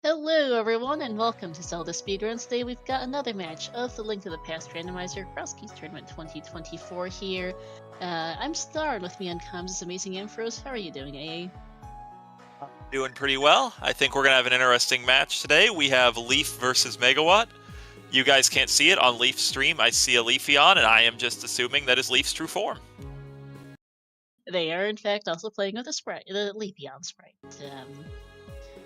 Hello everyone and welcome to Zelda Speedruns. Today we've got another match of the Link to the Past Randomizer Crosskeys Tournament 2024 here. I'm Star, and with me on comms is Amazing Amphros. How are you doing, AA? Doing pretty well. I think we're going to have an interesting match today. We have Leaf versus Megawatt. You guys can't see it on Leaf's stream. I see a Leafeon, and I am just assuming that is Leaf's true form. They are in fact also playing with the Leafeon sprite.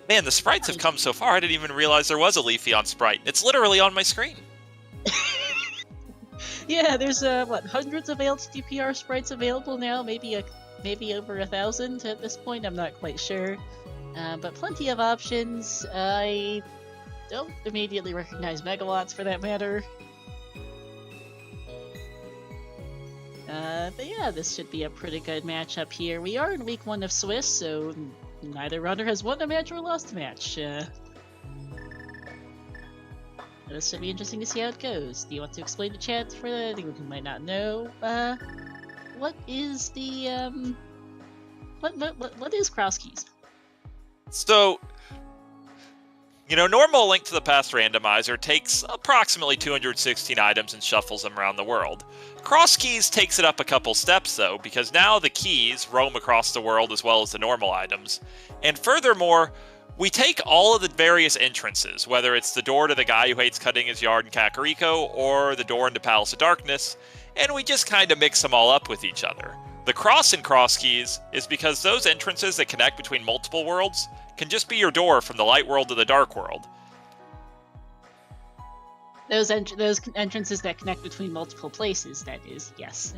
Man, the sprites have come so far, I didn't even realize there was a Leafeon sprite. It's literally on my screen. Yeah, there's hundreds of ALttPR sprites available now, maybe over 1,000 at this point, I'm not quite sure. But plenty of options. I don't immediately recognize Megawatts for that matter. But yeah, this should be a pretty good matchup here. We are in week 1 of Swiss, so neither runner has won a match or lost a match. This should be interesting to see how it goes. Do you want to explain the chat for anyone who might not know? What is the what is Crosskeys? So, normal Link to the Past randomizer takes approximately 216 items and shuffles them around the world. Crosskeys takes it up a couple steps, though, because now the keys roam across the world as well as the normal items. And furthermore, we take all of the various entrances, whether it's the door to the guy who hates cutting his yard in Kakariko, or the door into Palace of Darkness, and we just kind of mix them all up with each other. The cross in Crosskeys is because those entrances that connect between multiple worlds can just be your door from the light world to the dark world. Those entrances that connect between multiple places, that is, yes.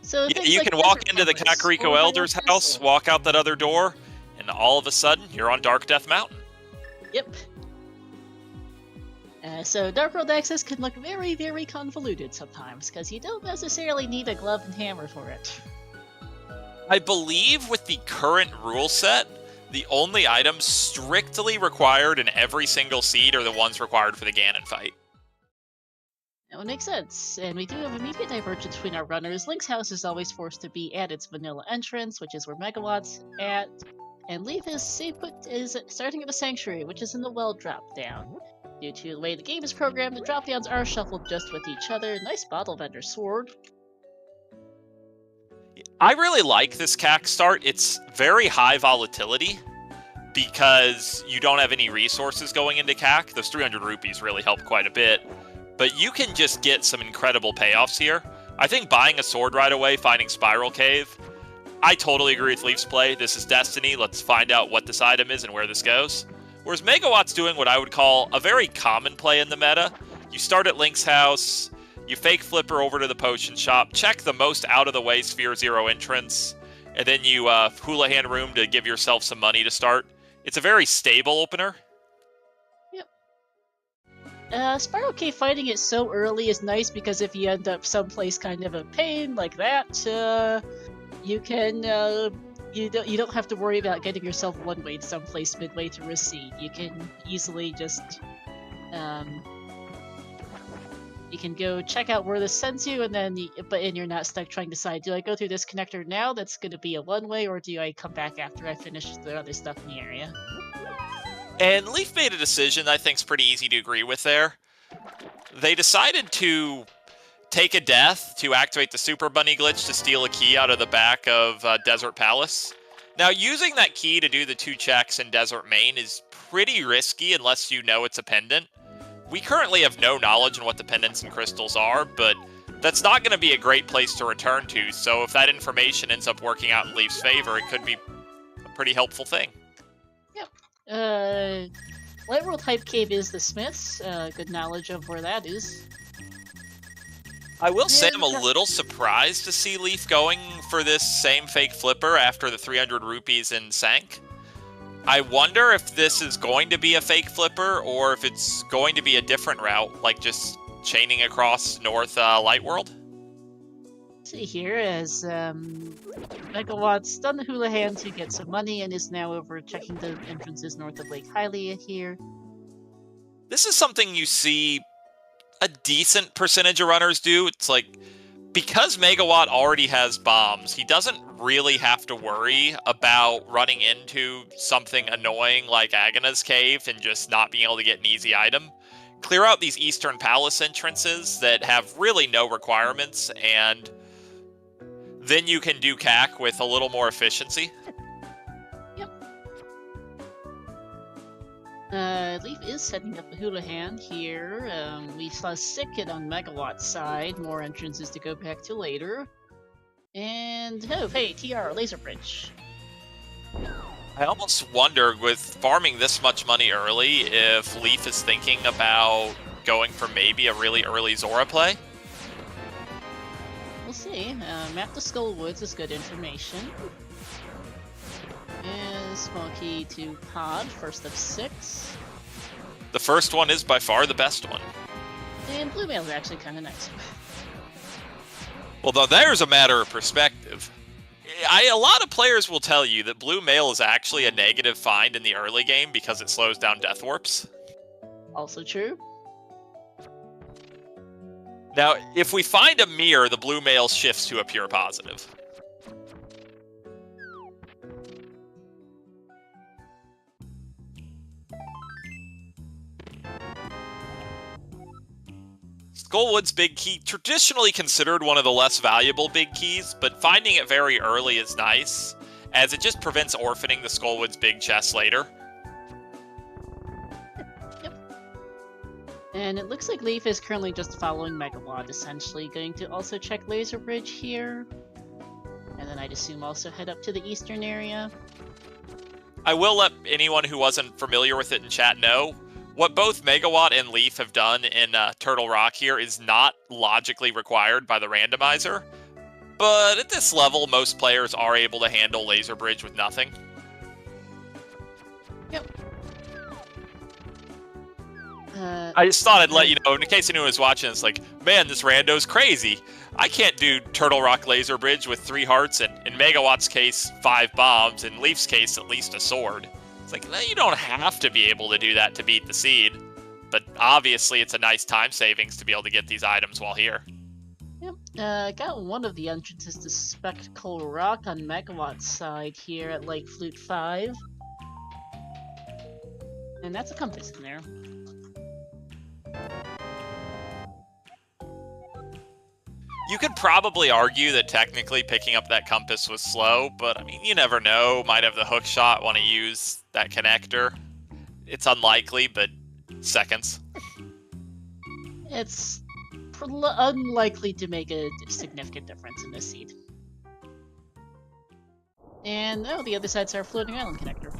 So yeah, you can walk into the Kakariko Elder's house, walk out that other door, and all of a sudden, you're on Dark Death Mountain. Yep. So Dark World access can look very, very convoluted sometimes, because you don't necessarily need a glove and hammer for it. I believe with the current rule set, the only items strictly required in every single seed are the ones required for the Ganon fight. That would make sense, and we do have immediate divergence between our runners. Link's house is always forced to be at its vanilla entrance, which is where Megawatt's at, and Leaf is starting at the Sanctuary, which is in the well drop down. Due to the way the game is programmed, the drop downs are shuffled just with each other. Nice bottle vendor sword. I really like this CAC start. It's very high volatility because you don't have any resources going into CAC. Those 300 rupees really help quite a bit, but you can just get some incredible payoffs here. I think buying a sword right away, finding Spiral Cave, I totally agree with Leaf's play. This is Destiny. Let's find out what this item is and where this goes. Whereas Megawatt's doing what I would call a very common play in the meta. You start at Link's house, you fake flipper over to the potion shop, check the most out-of-the-way Sphere Zero entrance, and then you Houlihan room to give yourself some money to start. It's a very stable opener. Yep. Spiral Cave fighting it so early is nice because if you end up someplace kind of a pain like that, you can you don't have to worry about getting yourself one way to someplace midway through a seed. You can easily just you can go check out where this sends you, and then you're not stuck trying to decide, do I go through this connector now that's going to be a one-way, or do I come back after I finish the other stuff in the area? And Leaf made a decision I think's pretty easy to agree with there. They decided to take a death to activate the Super Bunny glitch to steal a key out of the back of Desert Palace. Now, using that key to do the 2 checks in Desert Main is pretty risky unless you know it's a pendant. We currently have no knowledge on what the pendants and crystals are, but that's not going to be a great place to return to, so if that information ends up working out in Leaf's favor, it could be a pretty helpful thing. Yep. Light World Hype Cave is the Smiths. Good knowledge of where that is. I will say I'm a little surprised to see Leaf going for this same fake flipper after the 300 rupees in Sank. I wonder if this is going to be a fake flipper or if it's going to be a different route, like just chaining across North Light World. See here as Megawatt's done the Houlihan to get some money and is now over checking the entrances north of Lake Hylia here. This is something you see a decent percentage of runners do. It's like, because Megawatt already has bombs, he doesn't really have to worry about running into something annoying like Agana's Cave and just not being able to get an easy item. Clear out these Eastern Palace entrances that have really no requirements, and then you can do CAC with a little more efficiency. Leaf is setting up the Houlihan here. We saw Sicket on Megawatt's side. More entrances to go back to later. And, oh, hey, TR, Laser Bridge. I almost wonder, with farming this much money early, if Leaf is thinking about going for maybe a really early Zora play. We'll see. Map to Skull Woods is good information. And small key to Pod, first of 6. The first one is by far the best one. And Blue Mail is actually kind of nice. Well, though, there's a matter of perspective. A lot of players will tell you that Blue Mail is actually a negative find in the early game because it slows down Death Warps. Also true. Now, if we find a mirror, the Blue Mail shifts to a pure positive. Skullwood's big key, traditionally considered one of the less valuable big keys, but finding it very early is nice, as it just prevents orphaning the Skullwood's big chest later. Yep. And it looks like Leaf is currently just following Megawatt, essentially. Going to also check Laser Bridge here. And then I'd assume also head up to the eastern area. I will let anyone who wasn't familiar with it in chat know, what both Megawatt and Leaf have done in Turtle Rock here is not logically required by the randomizer, but at this level, most players are able to handle Laser Bridge with nothing. Yep. I just thought I'd let you know, in case anyone was watching, it's like, man, this rando's crazy. I can't do Turtle Rock Laser Bridge with 3 hearts, and in Megawatt's case, 5 bombs, in Leaf's case, at least a sword. It's like, no, you don't have to be able to do that to beat the seed, but obviously it's a nice time savings to be able to get these items while here. Yep, got one of the entrances to Spectacle Rock on Megawatt's side here at Lake Flute 5. And that's a compass in there. You could probably argue that technically picking up that compass was slow, but I mean, you never know. Might have the hook shot, want to use that connector. It's unlikely, but seconds. It's unlikely to make a significant difference in this seed. And oh, the other side's our floating island connector.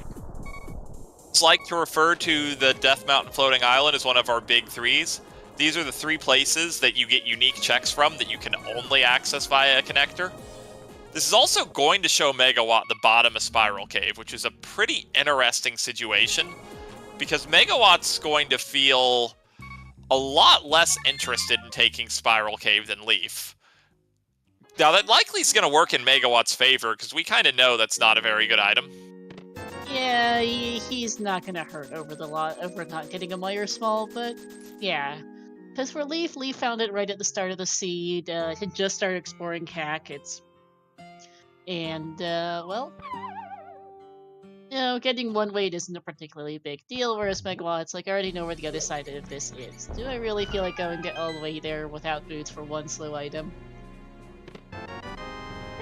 It's like to refer to the Death Mountain Floating Island as one of our big 3s. These are the 3 places that you get unique checks from that you can only access via a connector. This is also going to show Megawatt the bottom of Spiral Cave, which is a pretty interesting situation, because Megawatt's going to feel a lot less interested in taking Spiral Cave than Leaf. Now, that likely is going to work in Megawatt's favor, because we kind of know that's not a very good item. Yeah, he's not going to hurt over not getting a Meyer Small, but yeah. Because for Leaf found it right at the start of the seed. He just started exploring CAC. Well, you know, getting one weight isn't a particularly big deal, whereas Megawatt's like, I already know where the other side of this is. Do I really feel like going all the way there without boots for one slow item?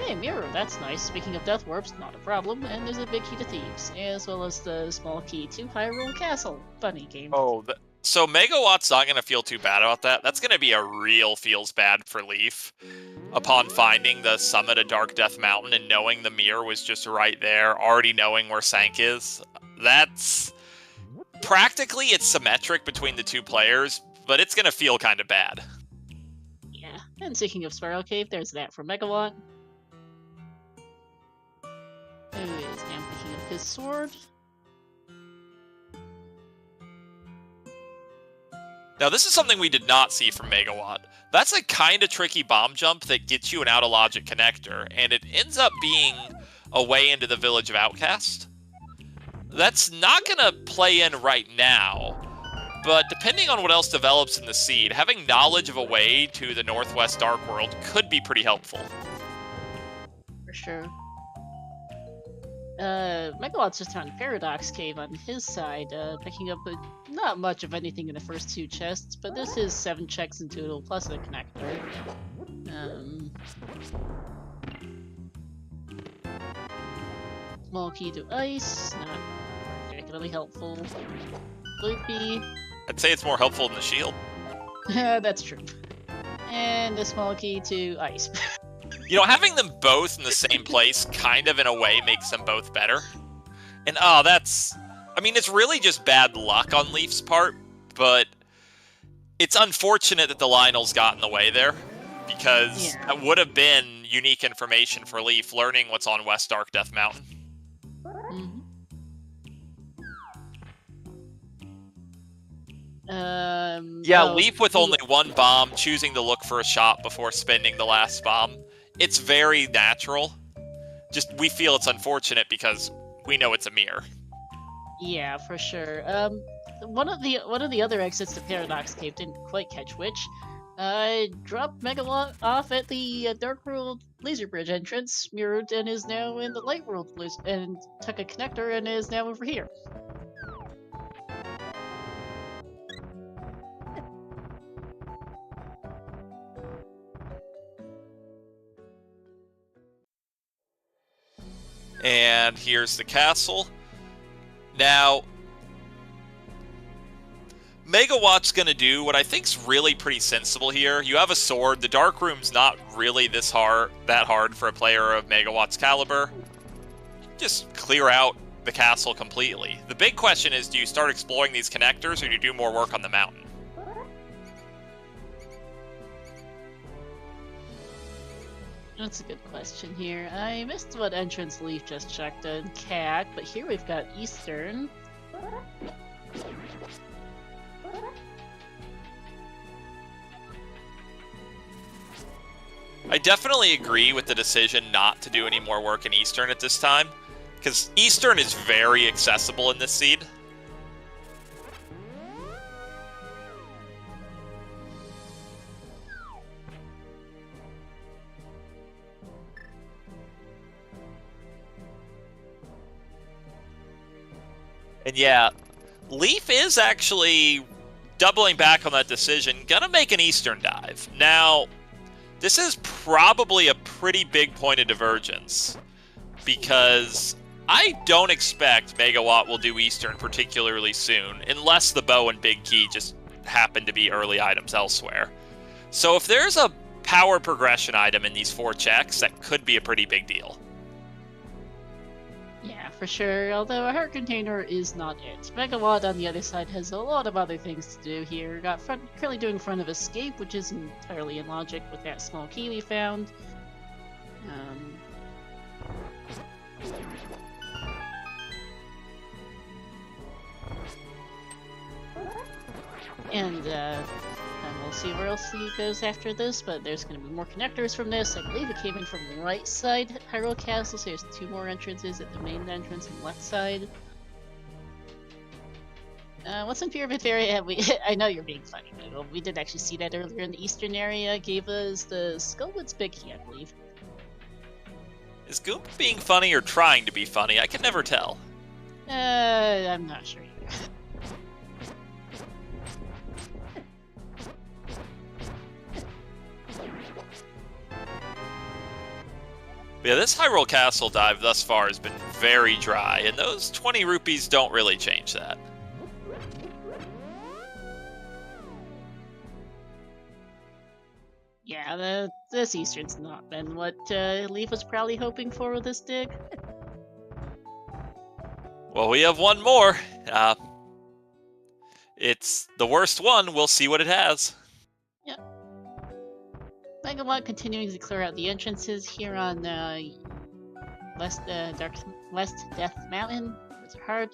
Hey, mirror, that's nice. Speaking of Death Warps, not a problem. And there's a big key to Thieves, as well as the small key to Hyrule Castle. Funny game. Oh, so Megawatt's not going to feel too bad about that. That's going to be a real feels bad for Leaf. Upon finding the summit of Dark Death Mountain and knowing the mirror was just right there, already knowing where Sank is, that's... Practically, it's symmetric between the 2 players, but it's going to feel kind of bad. Yeah, and speaking of Spiral Cave, there's that for Megawatt. Who is now picking up his sword. Now, this is something we did not see from Megawatt. That's a kind of tricky bomb jump that gets you an out-of-logic connector, and it ends up being a way into the Village of Outcast. That's not going to play in right now, but depending on what else develops in the seed, having knowledge of a way to the Northwest Dark World could be pretty helpful. For sure. Megawatt's just found Paradox Cave on his side, picking up not much of anything in the first 2 chests, but this is 7 checks in total, plus a connector. Small key to ice, not particularly helpful. Loopy. I'd say it's more helpful than the shield. That's true. And a small key to ice. You know, having them both in the same place kind of in a way makes them both better. And that's... I mean, it's really just bad luck on Leaf's part, but it's unfortunate that the Lionels got in the way there, because that would have been unique information for Leaf, learning what's on West Dark Death Mountain. Leaf with only 1 bomb, choosing to look for a shot before spending the last bomb. It's very natural. Just, we feel it's unfortunate because we know it's a mirror. Yeah, for sure. One of the other exits to Paradox Cave didn't quite catch which. Dropped Megawatt off at the Dark World Laser Bridge entrance, mirrored, and is now in the Light World, and took a connector and is now over here. And here's the castle. Now, Megawatt's going to do what I think's really pretty sensible here. You have a sword. The Dark Room's not really that hard for a player of Megawatt's caliber. Just clear out the castle completely. The big question is, do you start exploring these connectors, or do you do more work on the mountain? That's a good question here. I missed what entrance Leaf just checked in CAC, but here we've got Eastern. I definitely agree with the decision not to do any more work in Eastern at this time, because Eastern is very accessible in this seed. And yeah, Leaf is actually doubling back on that decision, gonna make an Eastern dive. Now, this is probably a pretty big point of divergence, because I don't expect Megawatt will do Eastern particularly soon, unless the bow and big key just happen to be early items elsewhere. So if there's a power progression item in these 4 checks, that could be a pretty big deal. Yeah, for sure, although a heart container is not it. Megawatt, on the other side, has a lot of other things to do here. Currently doing Front of Escape, which is entirely in logic with that small key we found. And we'll see where else he goes after this, but there's going to be more connectors from this. I believe it came in from the right side Hyrule Castle, so there's 2 more entrances at the main entrance on the left side. What's in Pyramid area? I know you're being funny, but we did actually see that earlier in the eastern area. Gave us the Skullwood's big key, I believe. Is Goomba being funny or trying to be funny? I can never tell. I'm not sure either. Yeah, this Hyrule Castle dive thus far has been very dry, and those 20 rupees don't really change that. Yeah, this Eastern's not been what Leaf was probably hoping for with this dig. Well, we have one more. It's the worst one. We'll see what it has. Yep. Megawatt continuing to clear out the entrances here on West Death Mountain. It's hard.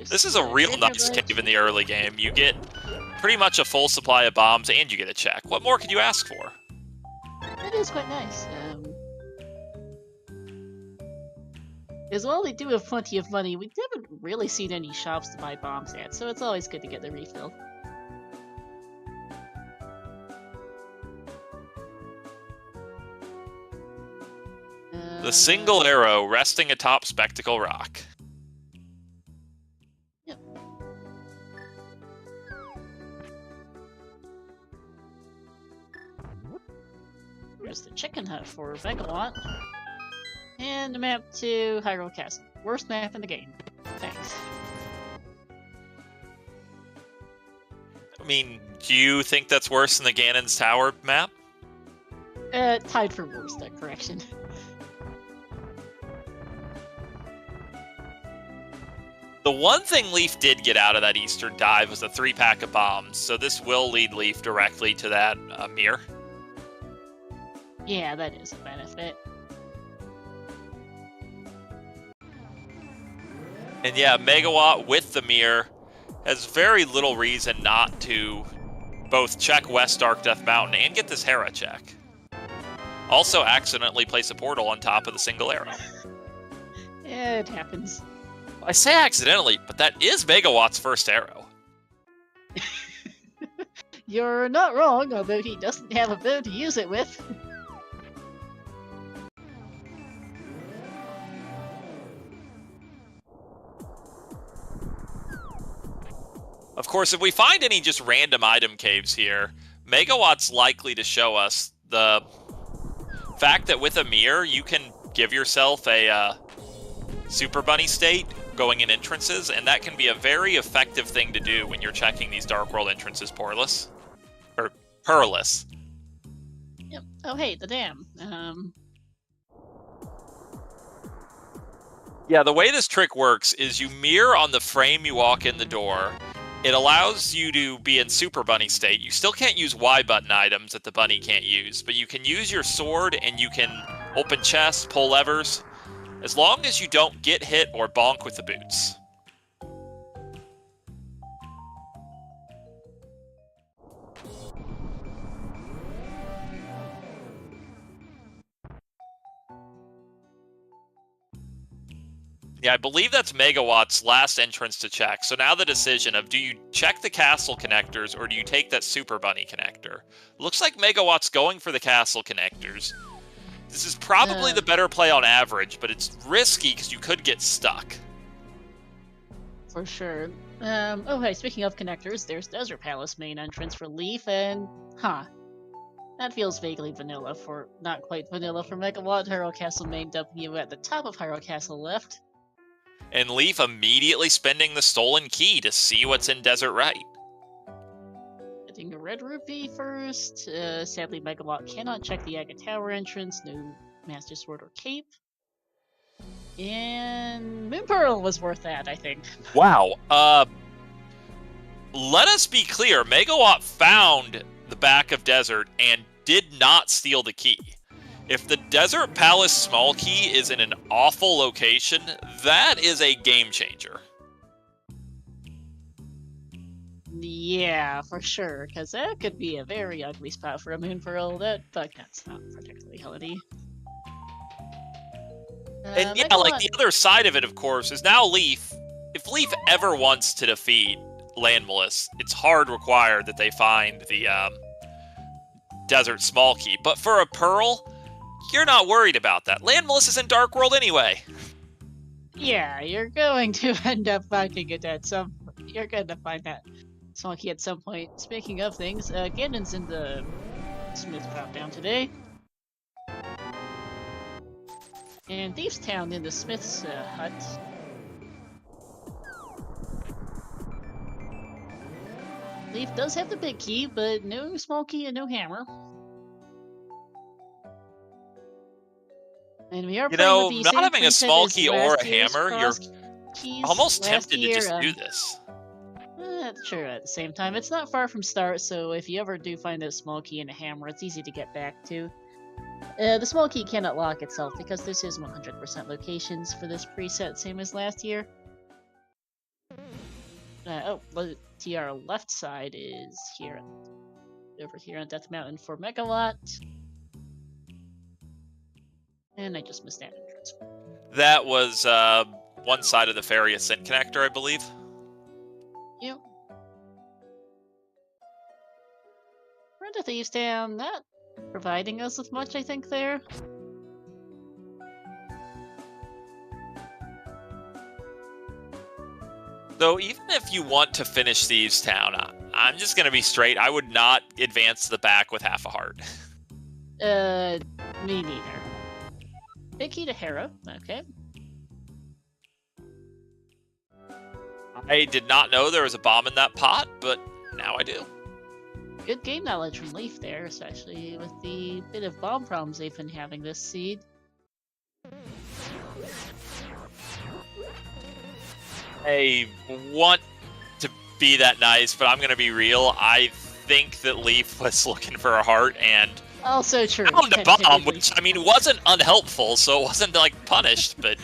This is a real nice cave in the early game. You get pretty much a full supply of bombs, and you get a check. What more could you ask for? It is quite nice. As well, they do have plenty of money. We haven't really seen any shops to buy bombs at, so it's always good to get the refill. The single arrow resting atop Spectacle Rock. Yep. Here's the chicken hut for Megawott. And the map to Hyrule Castle. Worst map in the game. Thanks. I mean, do you think that's worse than the Ganon's Tower map? Tied for worst, that correction. The one thing Leaf did get out of that Eastern dive was a 3-pack of bombs, so this will lead Leaf directly to that mirror. Yeah, that is a benefit. And yeah, Megawott with the mirror has very little reason not to both check West Dark Death Mountain and get this Hera check. Also accidentally place a portal on top of the single arrow. Yeah, it happens. I say accidentally, but that is Megawatt's first arrow. You're not wrong, although he doesn't have a bow to use it with. Of course, if we find any just random item caves here, Megawatt's likely to show us the fact that with a mirror, you can give yourself a Super Bunny state going in entrances, and that can be a very effective thing to do when you're checking these Dark World entrances perilous. Yep. Oh, hey, the dam. Yeah, the way this trick works is you mirror on the frame you walk in the door. It allows you to be in Super Bunny state. You still can't use Y button items that the bunny can't use, but you can use your sword and you can open chests, pull levers, as long as you don't get hit or bonk with the boots. Yeah, I believe that's Megawatt's last entrance to check. So now the decision of, do you check the castle connectors or do you take that Super Bunny connector? Looks like Megawatt's going for the castle connectors. This is probably the better play on average, but it's risky because you could get stuck. For sure. Oh, hey, speaking of connectors, there's Desert Palace main entrance for Leaf, and that feels vaguely vanilla for, not quite vanilla for Megawott. Hyrule Castle main dumping you at the top of Hyrule Castle left. And Leaf immediately spending the stolen key to see what's in Desert Right. Getting a red rupee first. Sadly, Megawott cannot check the Aga Tower entrance. No Master Sword or Cape. And Moon Pearl was worth that, I think. Wow. Let us be clear. Megawatt found the back of Desert and did not steal the key. If the Desert Palace small key is in an awful location, that is a game changer. Yeah, for sure, because that could be a very ugly spot for a Moon Pearl, but that's not particularly helpful. And yeah, like the other side of it, of course, is now Leaf. If Leaf ever wants to defeat Landmalus, it's hard required that they find the Desert small key. But for a Pearl, you're not worried about that. Landmalus is in Dark World anyway. Yeah, you're going to end up finding it at some... You're going to find that small key at some point. Speaking of things, Ganon's in the Smith drop-down today. And Thief's Town in the Smith's hut. Leaf does have the big key, but no small key and no hammer. And we are playing with the not having a small key or a hammer, you're keys almost tempted to year, just do this. Sure, at the same time, it's not far from start, so if you ever do find a small key and a hammer, it's easy to get back to. The small key cannot lock itself because this is 100% locations for this preset, same as last year. To our left side is here, over here on Death Mountain for Megawott. And I just missed that entrance. That was one side of the Ferry Ascent connector, I believe. Yep. We're into Thieves Town, not providing us with much, I think, there. Though, even if you want to finish Thieves Town, I'm just going to be straight. I would not advance to the back with half a heart. Me neither. Big key to Hera, okay. I did not know there was a bomb in that pot, but now I do. Good game knowledge from Leaf there, especially with the bit of bomb problems they've been having this seed. I want to be that nice, but I'm going to be real. I think that Leaf was looking for a heart and also true. Found a bomb, which, I mean, wasn't unhelpful, so it wasn't, like, punished, but...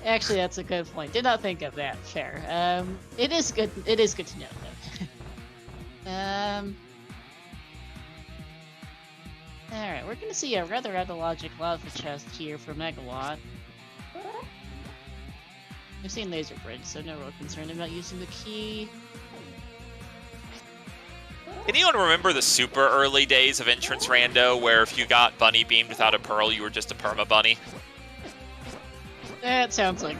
Actually, that's a good point. Did not think of that. Fair. It is good to know, though. Alright, we're gonna see a rather logic lava chest here for Megawatt. We've seen Laser Bridge, so no real concern about using the key. Can anyone remember the super early days of Entrance Rando, where if you got Bunny Beamed without a Pearl, you were just a Perma Bunny? That sounds like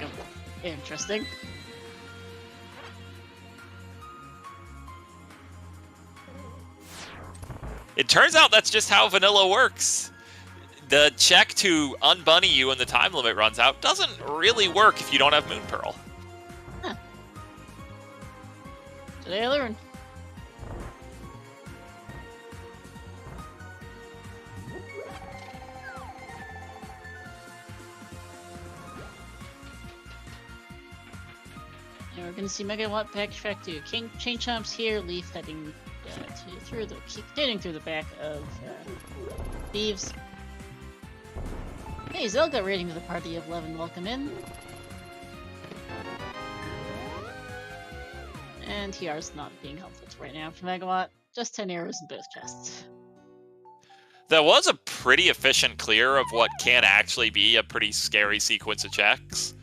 interesting. It turns out that's just how vanilla works. The check to unbunny you when the time limit runs out doesn't really work if you don't have Moon Pearl. Huh. Today I learned. And we're gonna see Megawatt backtrack to Chain Chomps here, Leaf heading continuing through the back of Thieves. Hey, Zelda raiding to the party of 11, welcome in. And TR's not being helpful right now for Megawatt. Just 10 arrows in both chests. That was a pretty efficient clear of what can actually be a pretty scary sequence of checks.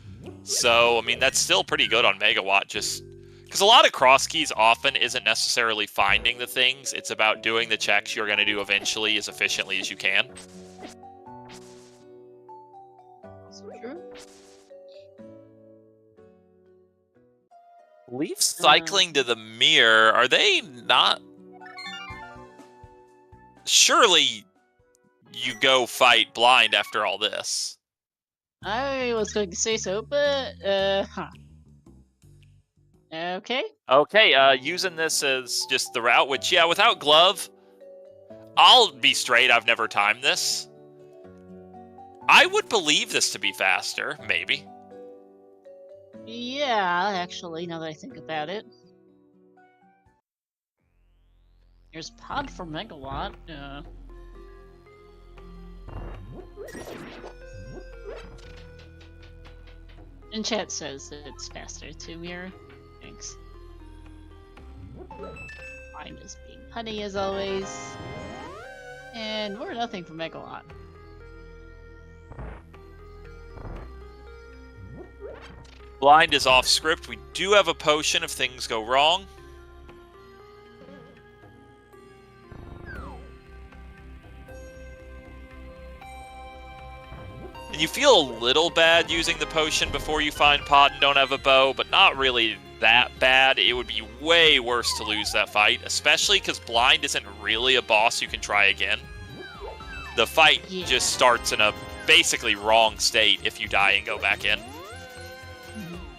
So, I mean, that's still pretty good on Megawatt, just... Because a lot of Crosskeys often isn't necessarily finding the things, it's about doing the checks you're going to do eventually as efficiently as you can. Leaf cycling to the mirror, are they not... Surely you go fight blind after all this. I was going to say so, but, huh. Okay. Okay, using this as just the route, which, yeah, without glove, I'll be straight, I've never timed this. I would believe this to be faster, maybe. Yeah, actually, now that I think about it. Here's Pod for Megawatt. And chat says that it's faster to mirror. Thanks. I'm just being honey as always. And we're nothing for Megawatt. Blind is off script. We do have a potion if things go wrong. And you feel a little bad using the potion before you find Pod and don't have a bow, but not really that bad. It would be way worse to lose that fight, especially because Blind isn't really a boss you can try again. The fight just starts in a basically wrong state if you die and go back in.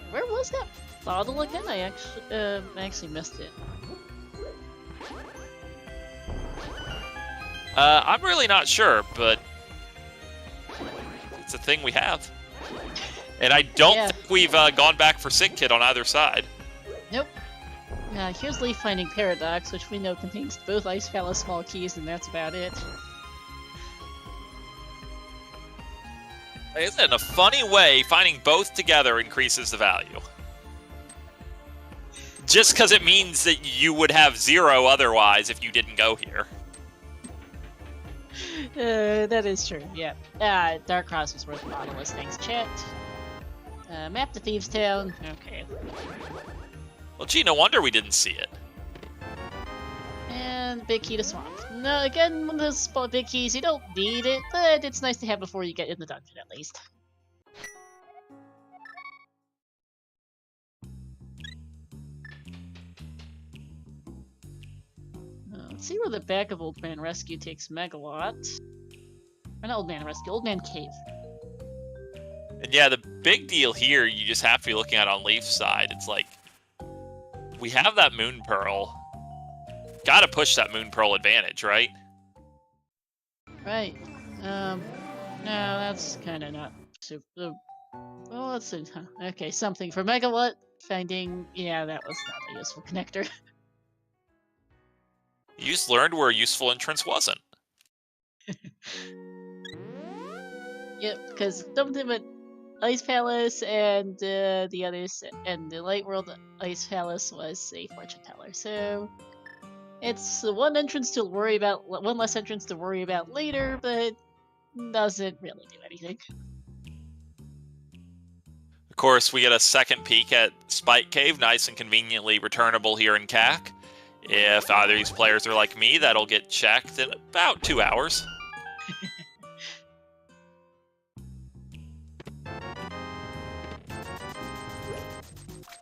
Where was that bottle again? I actually missed it. I'm really not sure, but it's a thing we have. And I don't think we've gone back for Sick Kid on either side. Nope. Here's Leaf finding Paradox, which we know contains both Ice Palace small keys, and that's about it. In a funny way, finding both together increases the value. Just because it means that you would have 0 otherwise if you didn't go here. That is true, yeah. Dark Cross was worth bottomless, thanks, chat. Map to Thieves Town, okay. Well, gee, no wonder we didn't see it. And Big Key to Swamp. No, again, one of those big keys, you don't need it, but it's nice to have before you get in the dungeon, at least. Let's see where the back of Old Man Rescue takes Megawatt. Or not Old Man Rescue, Old Man Cave. And yeah, the big deal here, you just have to be looking at on Leaf's side. It's like, we have that Moon Pearl. Gotta push that Moon Pearl advantage, right? Right. No, that's kind of not super. Well, let's see. Okay, something for Megawatt. Finding, yeah, that was not a useful connector. You just learned where a useful entrance wasn't. Yep, because something with Ice Palace and the others, and the Light World Ice Palace was a fortune teller. So it's one entrance to worry about, one less entrance to worry about later, but doesn't really do anything. Of course, we get a second peek at Spike Cave, nice and conveniently returnable here in CAC. If either of these players are like me, that'll get checked in about 2 hours. I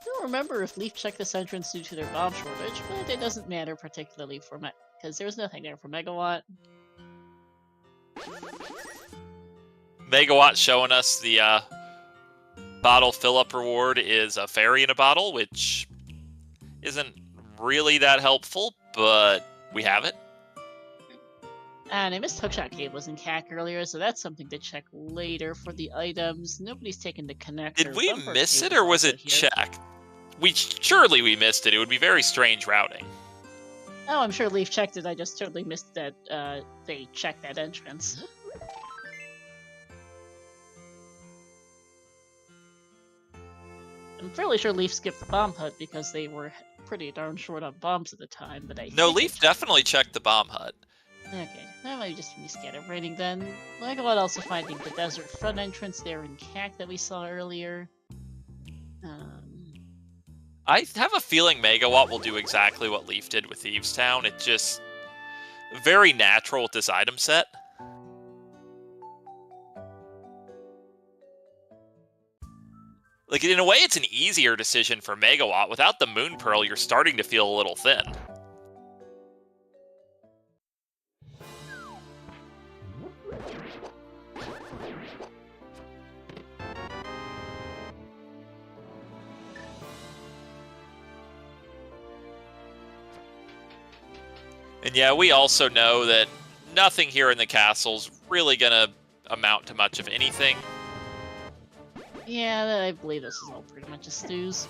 don't remember if Leaf checked this entrance due to their bomb shortage, but it doesn't matter particularly for because there was nothing there for Megawatt. Megawatt showing us the bottle fill-up reward is a fairy in a bottle, which isn't really that helpful, but we have it. And I missed Hookshot Cave was in CAC earlier, so that's something to check later for the items. Nobody's taken the connector. Did we miss it, or was it checked? Surely we missed it. It would be very strange routing. Oh, I'm sure Leaf checked it. I just totally missed that they checked that entrance. I'm fairly sure Leaf skipped the bomb hut because they were pretty darn short on bombs at the time, but No, Leaf definitely checked the bomb hut. Okay, that might just be scatterbraining then. Megawatt also finding the desert front entrance there in CAC that we saw earlier. I have a feeling Megawatt will do exactly what Leaf did with Thieves Town. It's just very natural with this item set. Like, in a way, it's an easier decision for Megawatt. Without the Moon Pearl, you're starting to feel a little thin. And yeah, we also know that nothing here in the castle's really gonna amount to much of anything. Yeah, I believe this is all pretty much a stews.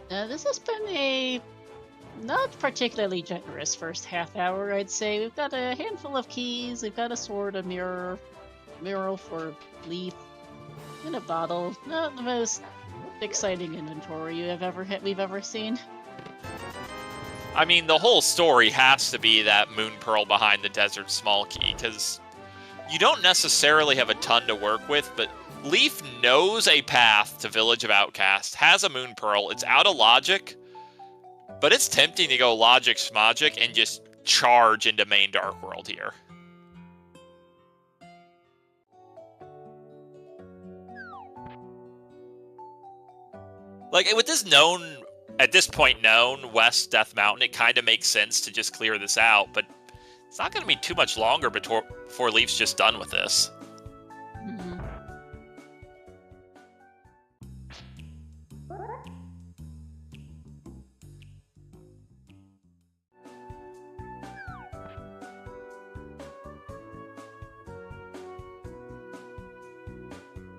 This has been a not particularly generous first half hour, I'd say. We've got a handful of keys, we've got a sword, a mirror, mural for Leaf, and a bottle. Not the most exciting inventory we've ever seen. I mean, the whole story has to be that Moon Pearl behind the Desert Small Key, because you don't necessarily have a ton to work with, but Leaf knows a path to Village of Outcast, has a Moon Pearl, it's out of logic, but it's tempting to go logic smogic and just charge into main Dark World here. Like, with this at this point known, West Death Mountain, it kind of makes sense to just clear this out, but it's not going to be too much longer before Leaf's just done with this. Mm-hmm.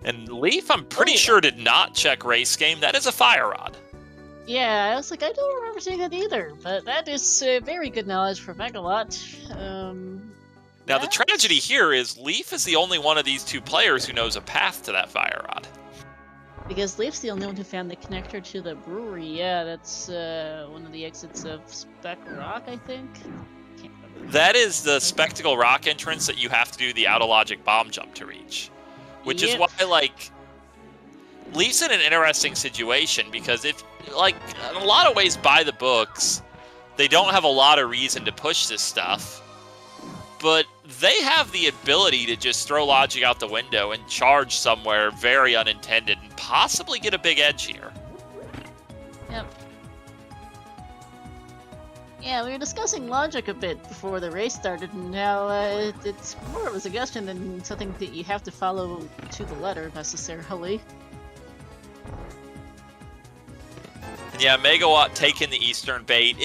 And Leaf, I'm pretty sure, did not check Race Game. That is a Fire Rod. Yeah, I was like, I don't remember seeing that either, but that is very good knowledge for Megawatt. Now, the tragedy here is Leaf is the only one of these two players who knows a path to that fire rod. Because Leaf's the only one who found the connector to the brewery. Yeah, that's one of the exits of Spec Rock, I think. Can't remember. That is the Spectacle Rock entrance that you have to do the out-of-logic bomb jump to reach. Which is why, like, Leaf's in an interesting situation, because if, like, in a lot of ways by the books, they don't have a lot of reason to push this stuff. But they have the ability to just throw logic out the window and charge somewhere very unintended and possibly get a big edge here. Yep. Yeah, we were discussing logic a bit before the race started, and now it's more of a suggestion than something that you have to follow to the letter, necessarily. And yeah, Megawatt taking the Eastern bait.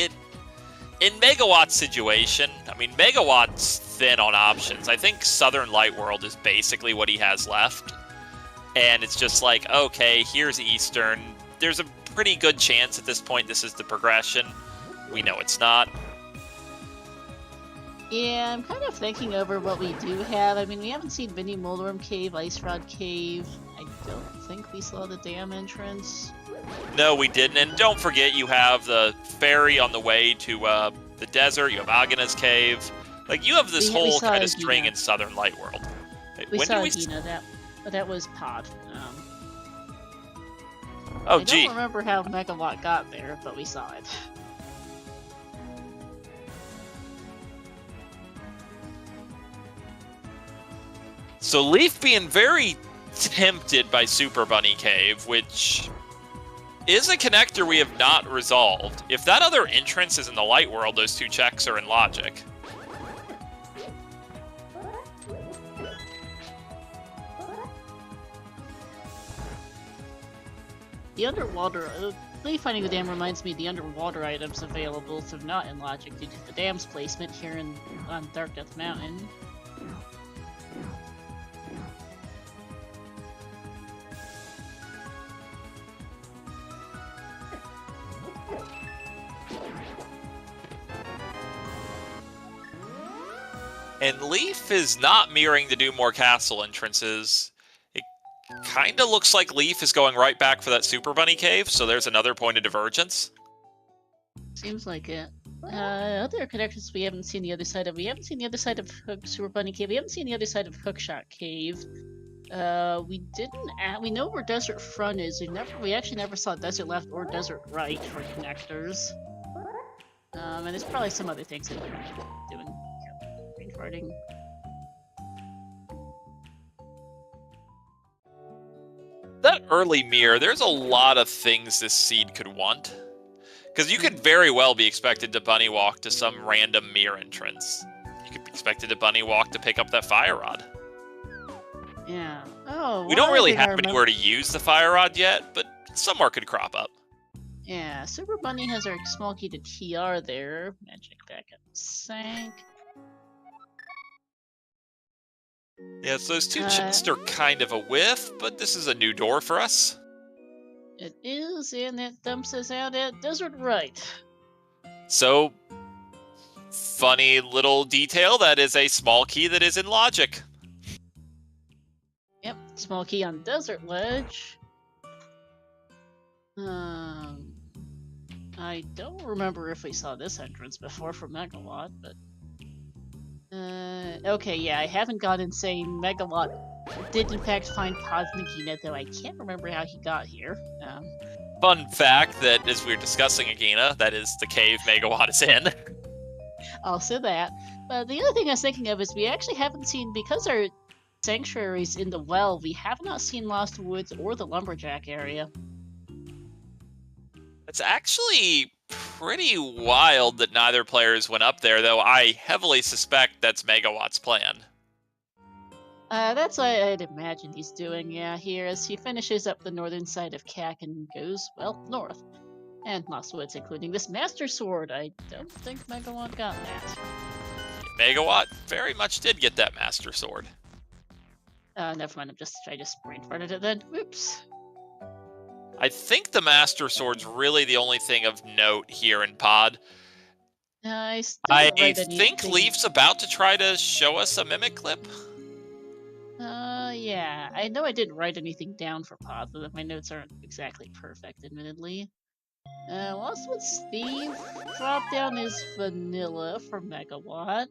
In Megawatt's situation, I mean, Megawatt's thin on options. I think Southern Light World is basically what he has left. And it's just like, okay, here's Eastern. There's a pretty good chance at this point this is the progression. We know it's not. Yeah, I'm kind of thinking over what we do have. I mean, we haven't seen Mini Moldworm Cave, Ice Rod Cave. I don't think we saw the dam entrance. No, we didn't. And don't forget, you have the ferry on the way to the desert. You have Agana's Cave. Like, you have this whole kind of string in Southern Light World. We saw Agina. That was Pod. Oh, I don't remember how Megawatt got there, but we saw it. So Leaf being very tempted by Super Bunny Cave, which is a connector we have not resolved. If that other entrance is in the Light World, those two checks are in logic. The underwater... Leaf finding the dam reminds me the underwater items available, so not in logic due to the dam's placement here on Dark Death Mountain. And Leaf is not mirroring to do more castle entrances. It kind of looks like Leaf is going right back for that Super Bunny Cave, so there's another point of divergence. Seems like it. Other connections we haven't seen the other side of. We haven't seen the other side of Super Bunny Cave. We haven't seen the other side of Hookshot Cave. We didn't. We know where Desert Front is. We actually never saw Desert Left or Desert Right for connectors. And there's probably some other things that we're doing. Farting. That early mirror, there's a lot of things this seed could want. Because you could very well be expected to bunny walk to some random mirror entrance. You could be expected to bunny walk to pick up that fire rod. Yeah. Oh, we don't really have anywhere to use the fire rod yet, but somewhere could crop up. Yeah, Super Bunny has our small key to TR there. Magic back up sank. Yeah, so those two chests are kind of a whiff, but this is a new door for us. It is, and it dumps us out at Desert Right. So, funny little detail, that is a small key that is in logic. Yep, small key on Desert Ledge. I don't remember if we saw this entrance before for Megawatt, but... okay, yeah, I haven't gone insane. Megawatt did in fact find Pod Nagina, though I can't remember how he got here. Fun fact that as we were discussing Agina, that is the cave Megawatt is in. Also that. But the other thing I was thinking of is we actually haven't seen, because our sanctuary's in the well, we have not seen Lost Woods or the Lumberjack area. It's actually pretty wild that neither players went up there, though I heavily suspect that's Megawatt's plan. That's what I'd imagine he's doing, yeah, here as he finishes up the northern side of CAC and goes, well, north. And Lost Woods, including this Master Sword. I don't think Megawatt got that. Megawatt very much did get that Master Sword. Never mind, I just brain farted it then. Whoops. I think the Master Sword's really the only thing of note here in Pod. I still I didn't write think anything. Leaf's about to try to show us a mimic clip. Yeah. I know I didn't write anything down for Pod, but my notes aren't exactly perfect, admittedly. Whilst with Steve, drop down is vanilla for Megawatt.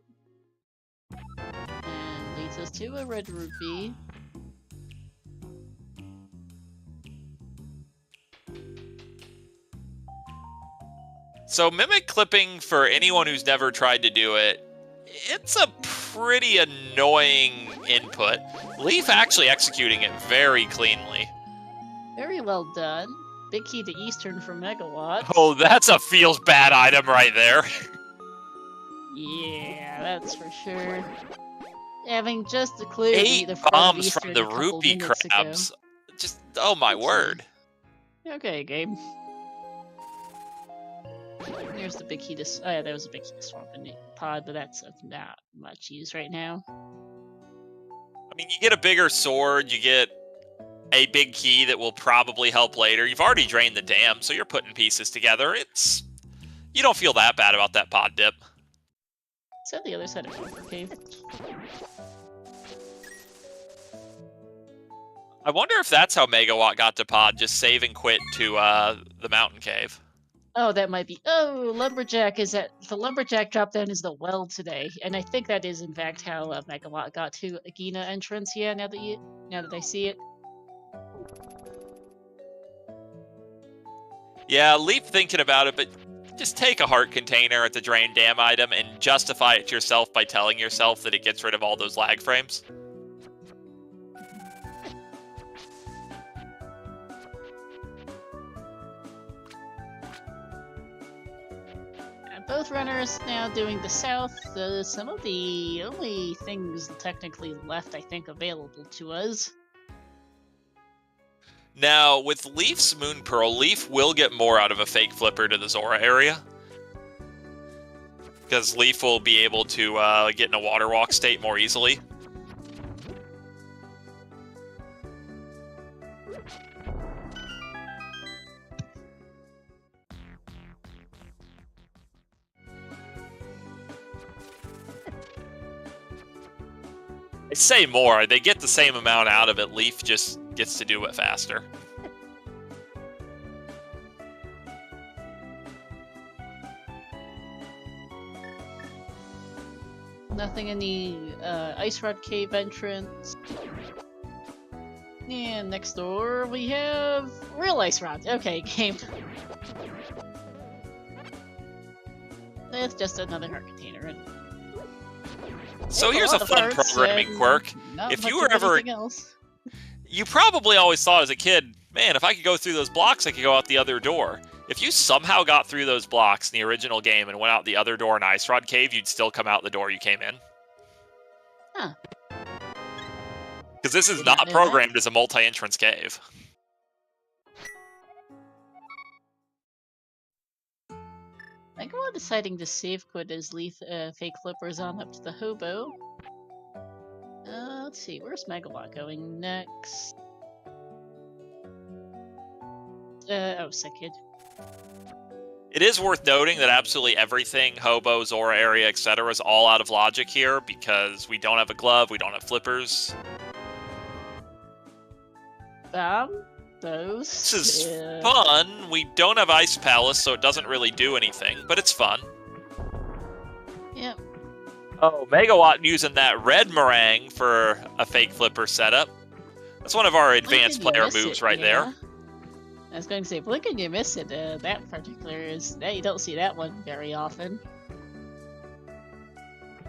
And leads us to a red rupee. So mimic clipping, for anyone who's never tried to do it, it's a pretty annoying input. Leaf actually executing it very cleanly. Very well done. Big key to Eastern for Megawatt. Oh, that's a feels bad item right there. Yeah, that's for sure. Having just declared 8 the front of bombs Eastern from the a couple rupee minutes crabs. ago. Just, oh my word. Okay, game. Here's the big key to... Oh yeah, there was a big key to Swamp in the Pod, but that's not much use right now. I mean, you get a bigger sword, you get a big key that will probably help later. You've already drained the dam, so you're putting pieces together. You don't feel that bad about that pod dip. Is that the other side of Bunker Cave? I wonder if that's how Megawatt got to pod, just save and quit to the mountain cave. Oh, that might be... Oh, Lumberjack is at... The Lumberjack drop down is the well today, and I think that is in fact how Megawatt got to Agina entrance. Yeah, now that I see it. Yeah, Leap thinking about it, but just take a heart container at the drain dam item and justify it to yourself by telling yourself that it gets rid of all those lag frames. Both runners now doing the south. Some of the only things technically left, I think, available to us. Now, with Leaf's Moon Pearl, Leaf will get more out of a fake flipper to the Zora area. Because Leaf will be able to get in a water walk state more easily. I say more, they get the same amount out of it, Leaf just gets to do it faster. Nothing in the Ice Rod Cave entrance. And next door we have real Ice Rod. Okay, game. It's just another heart container. So here's a fun programming quirk. If you were ever... You probably always thought as a kid, man, if I could go through those blocks, I could go out the other door. If you somehow got through those blocks in the original game and went out the other door in Ice Rod Cave, you'd still come out the door you came in. Huh. Because this is not programmed as a multi-entrance cave. Megawott deciding to save quit as Leaf fake flippers on up to the hobo. Let's see, where's Megawatt going next? Oh, sick kid. It is worth noting that absolutely everything, hobo, Zora area, etc., is all out of logic here because we don't have a glove, we don't have flippers. This is fun. We don't have Ice Palace, so it doesn't really do anything, but it's fun. Yep. Oh, Megawatt using that red meringue for a fake flipper setup. That's one of our advanced player moves right there. I was going to say, blink and you miss it. That particular is... You don't see that one very often.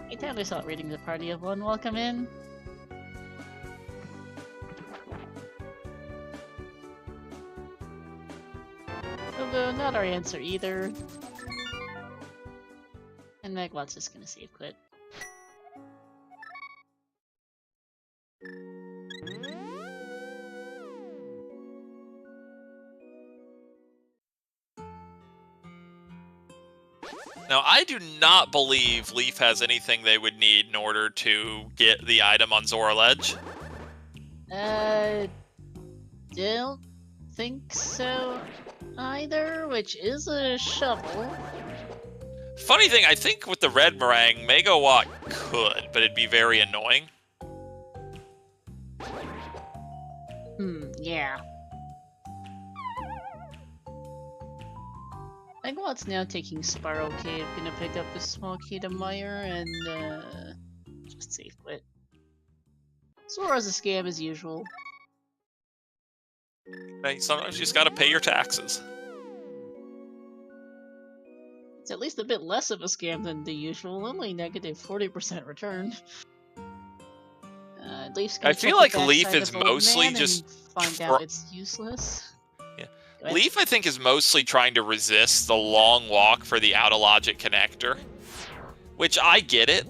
Hey, Tyler saw reading the party of one. Welcome in. Although, not our answer either. And Megawatt's just gonna save quit. Now, I do not believe Leaf has anything they would need in order to get the item on Zora Ledge. Don't think so either, which is a shovel. Funny thing, I think with the red meringue, Megawatt could, but it'd be very annoying. Yeah. Megawatt's now taking Spiral Cave, gonna pick up the small key to Meyer, and just safe quit. Sora's a scam as usual. Sometimes you just gotta pay your taxes. It's at least a bit less of a scam than the usual, only negative 40% return. Leaf's gonna I feel like Leaf backside is of Old mostly Man just and find out it's useless. Yeah. Leaf, I think, is mostly trying to resist the long walk for the out-of-logic connector. Which, I get it.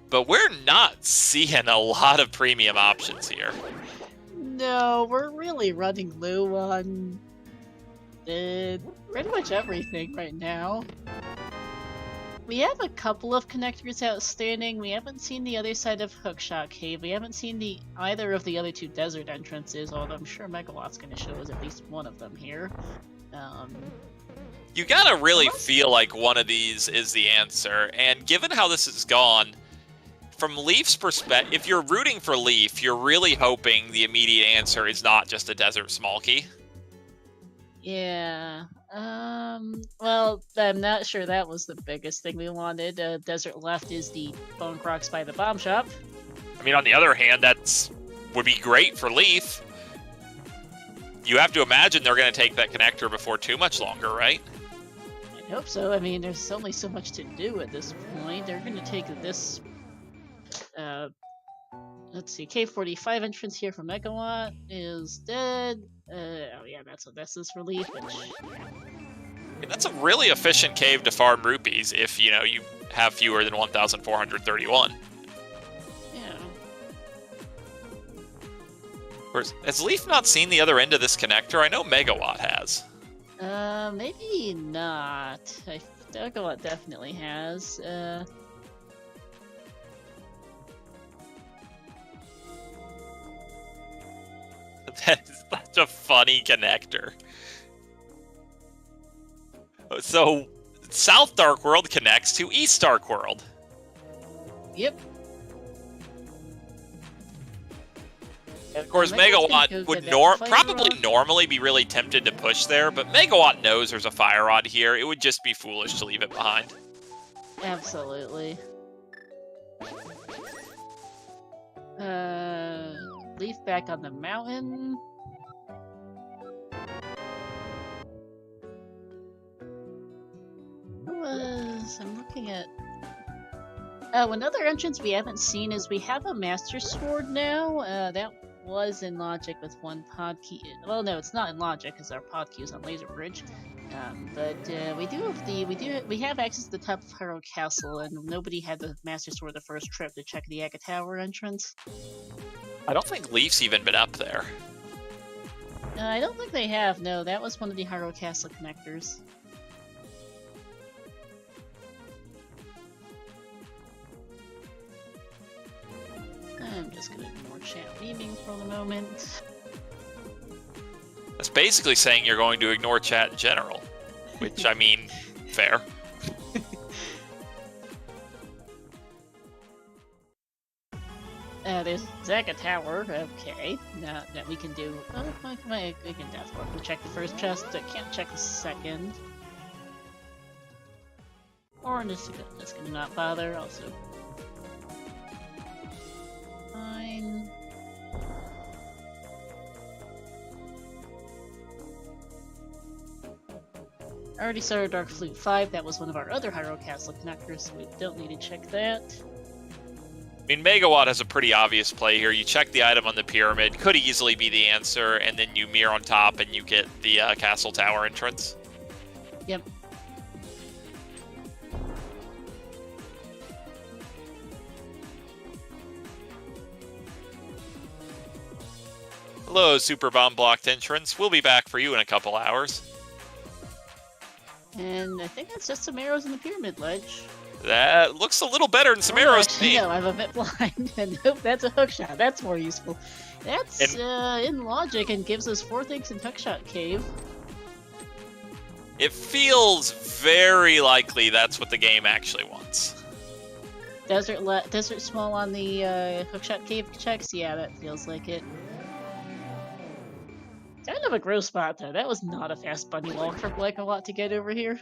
But we're not seeing a lot of premium options here. No, we're really running low on pretty much everything right now. We have a couple of connectors outstanding. We haven't seen the other side of Hookshot Cave. We haven't seen either of the other two desert entrances, although I'm sure Megawatt's going to show us at least one of them here. You gotta really feel like one of these is the answer, and given how this has gone, from Leaf's perspective, if you're rooting for Leaf, you're really hoping the immediate answer is not just a desert small key. Yeah. Well, I'm not sure that was the biggest thing we wanted. Desert left is the Bone Crocs by the bomb shop. I mean, on the other hand, would be great for Leaf. You have to imagine they're going to take that connector before too much longer, right? I hope so. I mean, there's only so much to do at this point. They're going to take this, let's see, K45 entrance here for Megawatt is dead. Oh yeah, that's this relief. Which, yeah. I mean, that's a really efficient cave to farm rupees if, you have fewer than 1,431. Yeah. Has Leaf not seen the other end of this connector? I know Megawatt has. Maybe not. Megawatt definitely has. That's such a funny connector. So, South Dark World connects to East Dark World. Yep. And of course, Megawatt would probably normally be really tempted to push there, but Megawatt knows there's a fire rod here. It would just be foolish to leave it behind. Absolutely. Leaf back on the mountain. I'm looking at... Oh, another entrance we haven't seen is we have a Master Sword now. That was in Logic with one pod key. Well, no, it's not in Logic because our pod key is on Laser Bridge. But we have access to the top of Hyrule Castle, and nobody had the Master Sword the first trip to check the Aga Tower entrance. I don't think Leaf's even been up there. I don't think they have. No, that was one of the Hyrule Castle connectors. I'm just gonna ignore chat leaving for the moment. That's basically saying you're going to ignore chat in general. Which, I mean, fair. There's Zaga Tower. Okay, now that we can do. Oh, we can definitely check the first chest. I can't check the second. Or I'm just gonna not bother. Also, fine. I already saw Dark Flute 5. That was one of our other Hyrule Castle connectors, so we don't need to check that. I mean, Megawatt has a pretty obvious play here. You check the item on the pyramid, could easily be the answer, and then you mirror on top and you get the castle tower entrance. Yep. Hello, Super Bomb blocked entrance. We'll be back for you in a couple hours. And I think that's just some arrows in the pyramid ledge. That looks a little better than some arrows to me. No, I'm a bit blind. And nope, that's a hookshot. That's more useful. That's in Logic and gives us 4 things in Hookshot Cave. It feels very likely that's what the game actually wants. Desert small on the hookshot cave checks? Yeah, that feels like it. Kind of a gross spot, though. That was not a fast bunny walk for Megawott to get over here.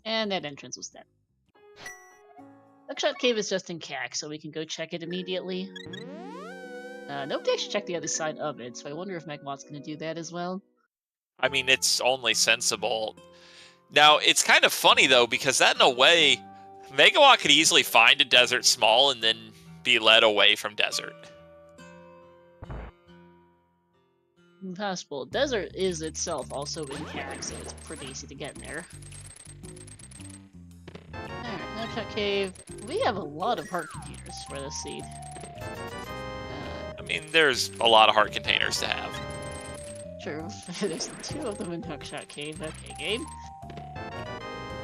And that entrance was dead. Hookshot cave is just in CAC, so we can go check it immediately. Nobody actually checked the other side of it, so I wonder if Megawatt's going to do that as well. I mean, it's only sensible. Now, it's kind of funny, though, because that, in a way, Megawatt could easily find a desert small and then be led away from desert. Impossible. Desert is itself also in CAC, so it's pretty easy to get there. Alright, Hookshot cave. We have a lot of heart containers for this seed. I mean, there's a lot of heart containers to have. Sure, there's 2 of them in Hookshot cave. Okay, game.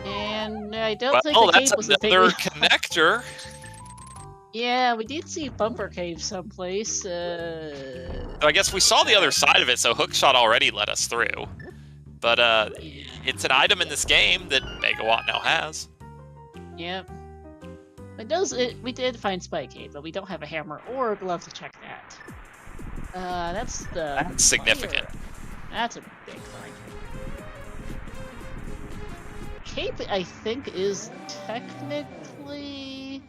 And I don't think the cave was the thing. Oh, that's another connector. Yeah, we did see Bumper Cave someplace. So I guess we saw the other side of it, so Hookshot already let us through. But it's an item in this game that Megawatt now has. Yep. We did find Spike Cave, but we don't have a hammer or a glove to check that. That's significant. That's a big find. Cape, I think, is technically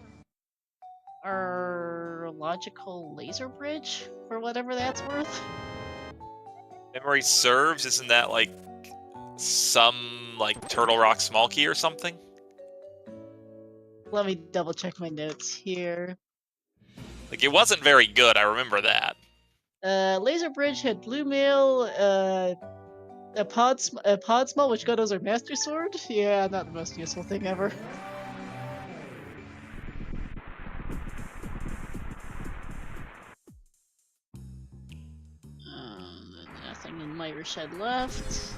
our logical laser bridge, for whatever that's worth. Memory serves, isn't that like some like Turtle Rock small key or something? Let me double check my notes here. Like, it wasn't very good, I remember that. Laser bridge had blue mail, a pod small, which got us our master sword. Yeah, not the most useful thing ever. Nothing in Miter Shed left.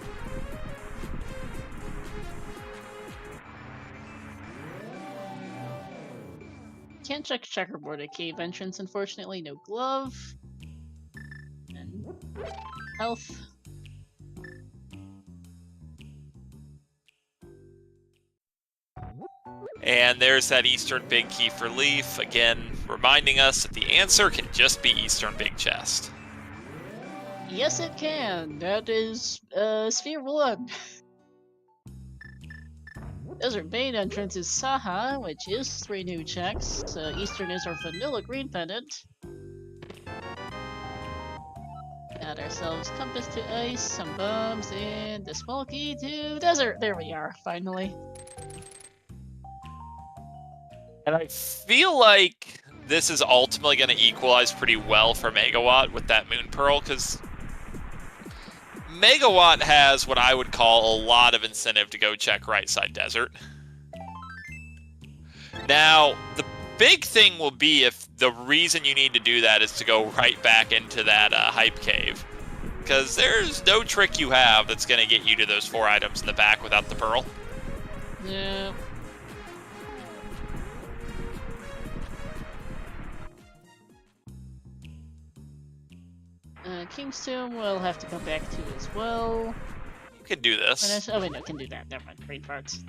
Can't check checkerboard at cave entrance, unfortunately. No glove. And health. And there's that Eastern Big Key for Leaf, again reminding us that the answer can just be Eastern Big Chest. Yes, it can. That is Sphere 1. Desert main entrance is Saha, which is 3 new checks. Eastern is our vanilla green pendant. Got ourselves compass to ice, some bombs, and the small key to desert. There we are, finally. And I feel like this is ultimately going to equalize pretty well for Megawatt with that Moon Pearl, because Megawatt has what I would call a lot of incentive to go check right side desert. Now, the big thing will be if the reason you need to do that is to go right back into that hype cave. Because there's no trick you have that's going to get you to those 4 items in the back without the pearl. Yeah. King's Tomb we'll have to come back to as well. You can do this. Oh wait, no, can do that. Never mind. Great parts.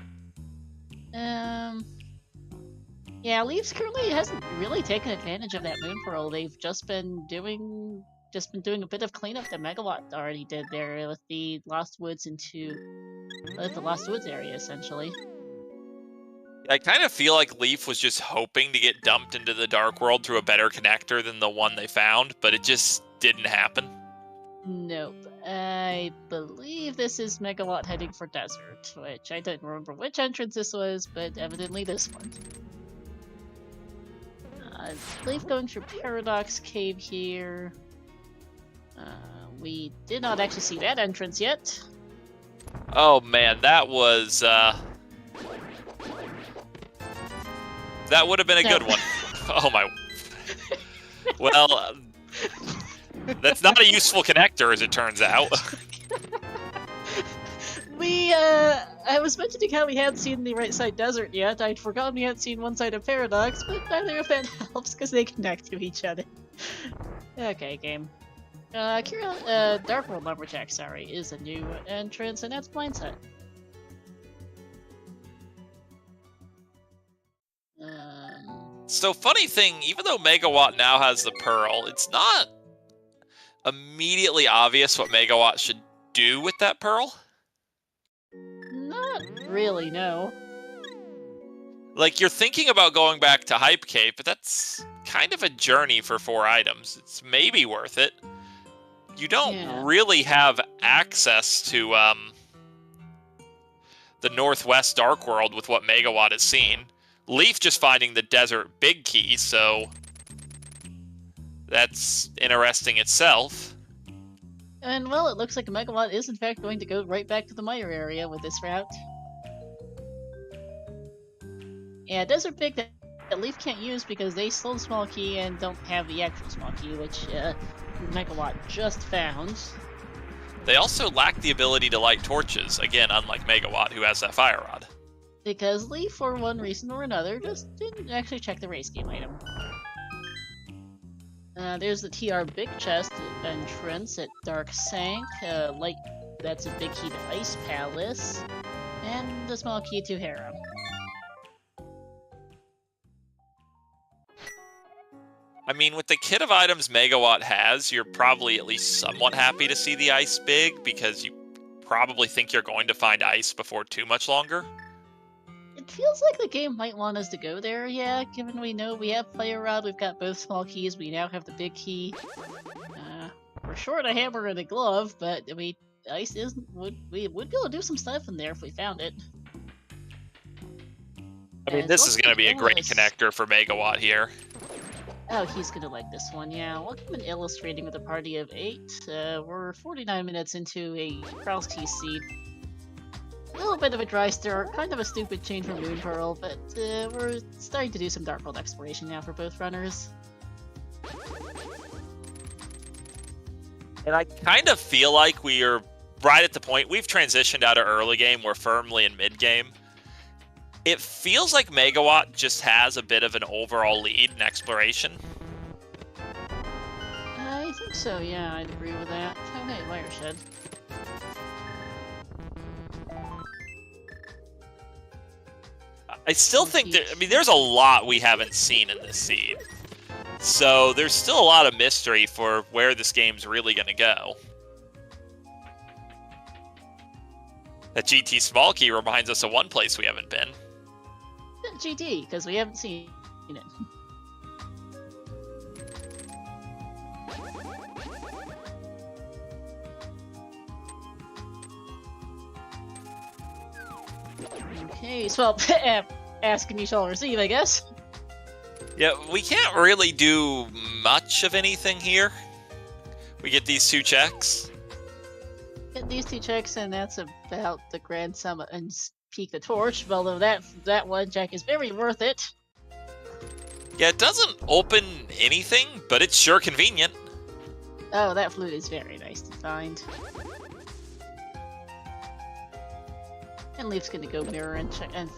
Yeah, Leafs currently hasn't really taken advantage of that Moon Pearl. They've just been doing a bit of cleanup that Megawatt already did there with the Lost Woods the Lost Woods area, essentially. I kind of feel like Leaf was just hoping to get dumped into the Dark World through a better connector than the one they found, but it just didn't happen. Nope. I believe this is Megawatt heading for Desert, which I don't remember which entrance this was, but evidently this one. Leaf going through Paradox Cave here. We did not actually see that entrance yet. Oh man, that was that would have been a good one. Oh my. Well, that's not a useful connector, as it turns out. I was mentioning how we hadn't seen the right side desert yet. I'd forgotten we hadn't seen one side of Paradox, but neither of that helps because they connect to each other. Okay, game. Dark World Lumberjack, sorry, is a new entrance, and that's Mindset. So funny thing, even though Megawatt now has the Pearl, it's not immediately obvious what Megawatt should do with that Pearl. Not really, no. Like, you're thinking about going back to Hype Cape, but that's kind of a journey for 4 items. It's maybe worth it. You don't really have access to the Northwest Dark World with what Megawatt has seen. Leaf just finding the desert big key, so that's interesting itself. And well, it looks like Megawatt is in fact going to go right back to the Mire area with this route. Yeah, desert big that Leaf can't use because they stole the small key and don't have the actual small key, which Megawatt just found. They also lack the ability to light torches, again, unlike Megawatt, who has that fire rod. Because Leaf, for one reason or another, just didn't actually check the race game item. There's the TR Big Chest entrance at Dark Sank, that's a big key to Ice Palace, and the small key to Harem. I mean, with the kit of items Megawatt has, you're probably at least somewhat happy to see the ice big, because you probably think you're going to find ice before too much longer. It feels like the game might want us to go there, yeah, given we know we have Fire Rod, we've got both small keys, we now have the big key. We're short a hammer and a glove, but ice we would be able to do some stuff in there if we found it. I mean, this is going to be a great connector for Megawatt here. Oh, he's gonna like this one, yeah. Welcome in Illustrating with a party of 8. We're 49 minutes into a Crosskeys seed. A little bit of a dry start, kind of a stupid change from Moon Pearl, but we're starting to do some Dark World exploration now for both runners. And I kind of feel like we are right at the point. We've transitioned out of early game, we're firmly in mid game. It feels like Megawatt just has a bit of an overall lead in exploration. I think so, yeah, I'd agree with that. Oh, hey, Wireshed. I still think that, I mean, there's a lot we haven't seen in this seed. So there's still a lot of mystery for where this game's really going to go. That GT small key reminds us of one place we haven't been. GT, because we haven't seen it. Okay, so asking you shall receive, I guess. Yeah, we can't really do much of anything here. We get these 2 checks. Get these 2 checks, and that's about the grand sum and Peak the Torch, although that one check is very worth it. Yeah, it doesn't open anything, but it's sure convenient. Oh, that flute is very nice to find. And Leaf's gonna go mirror and check and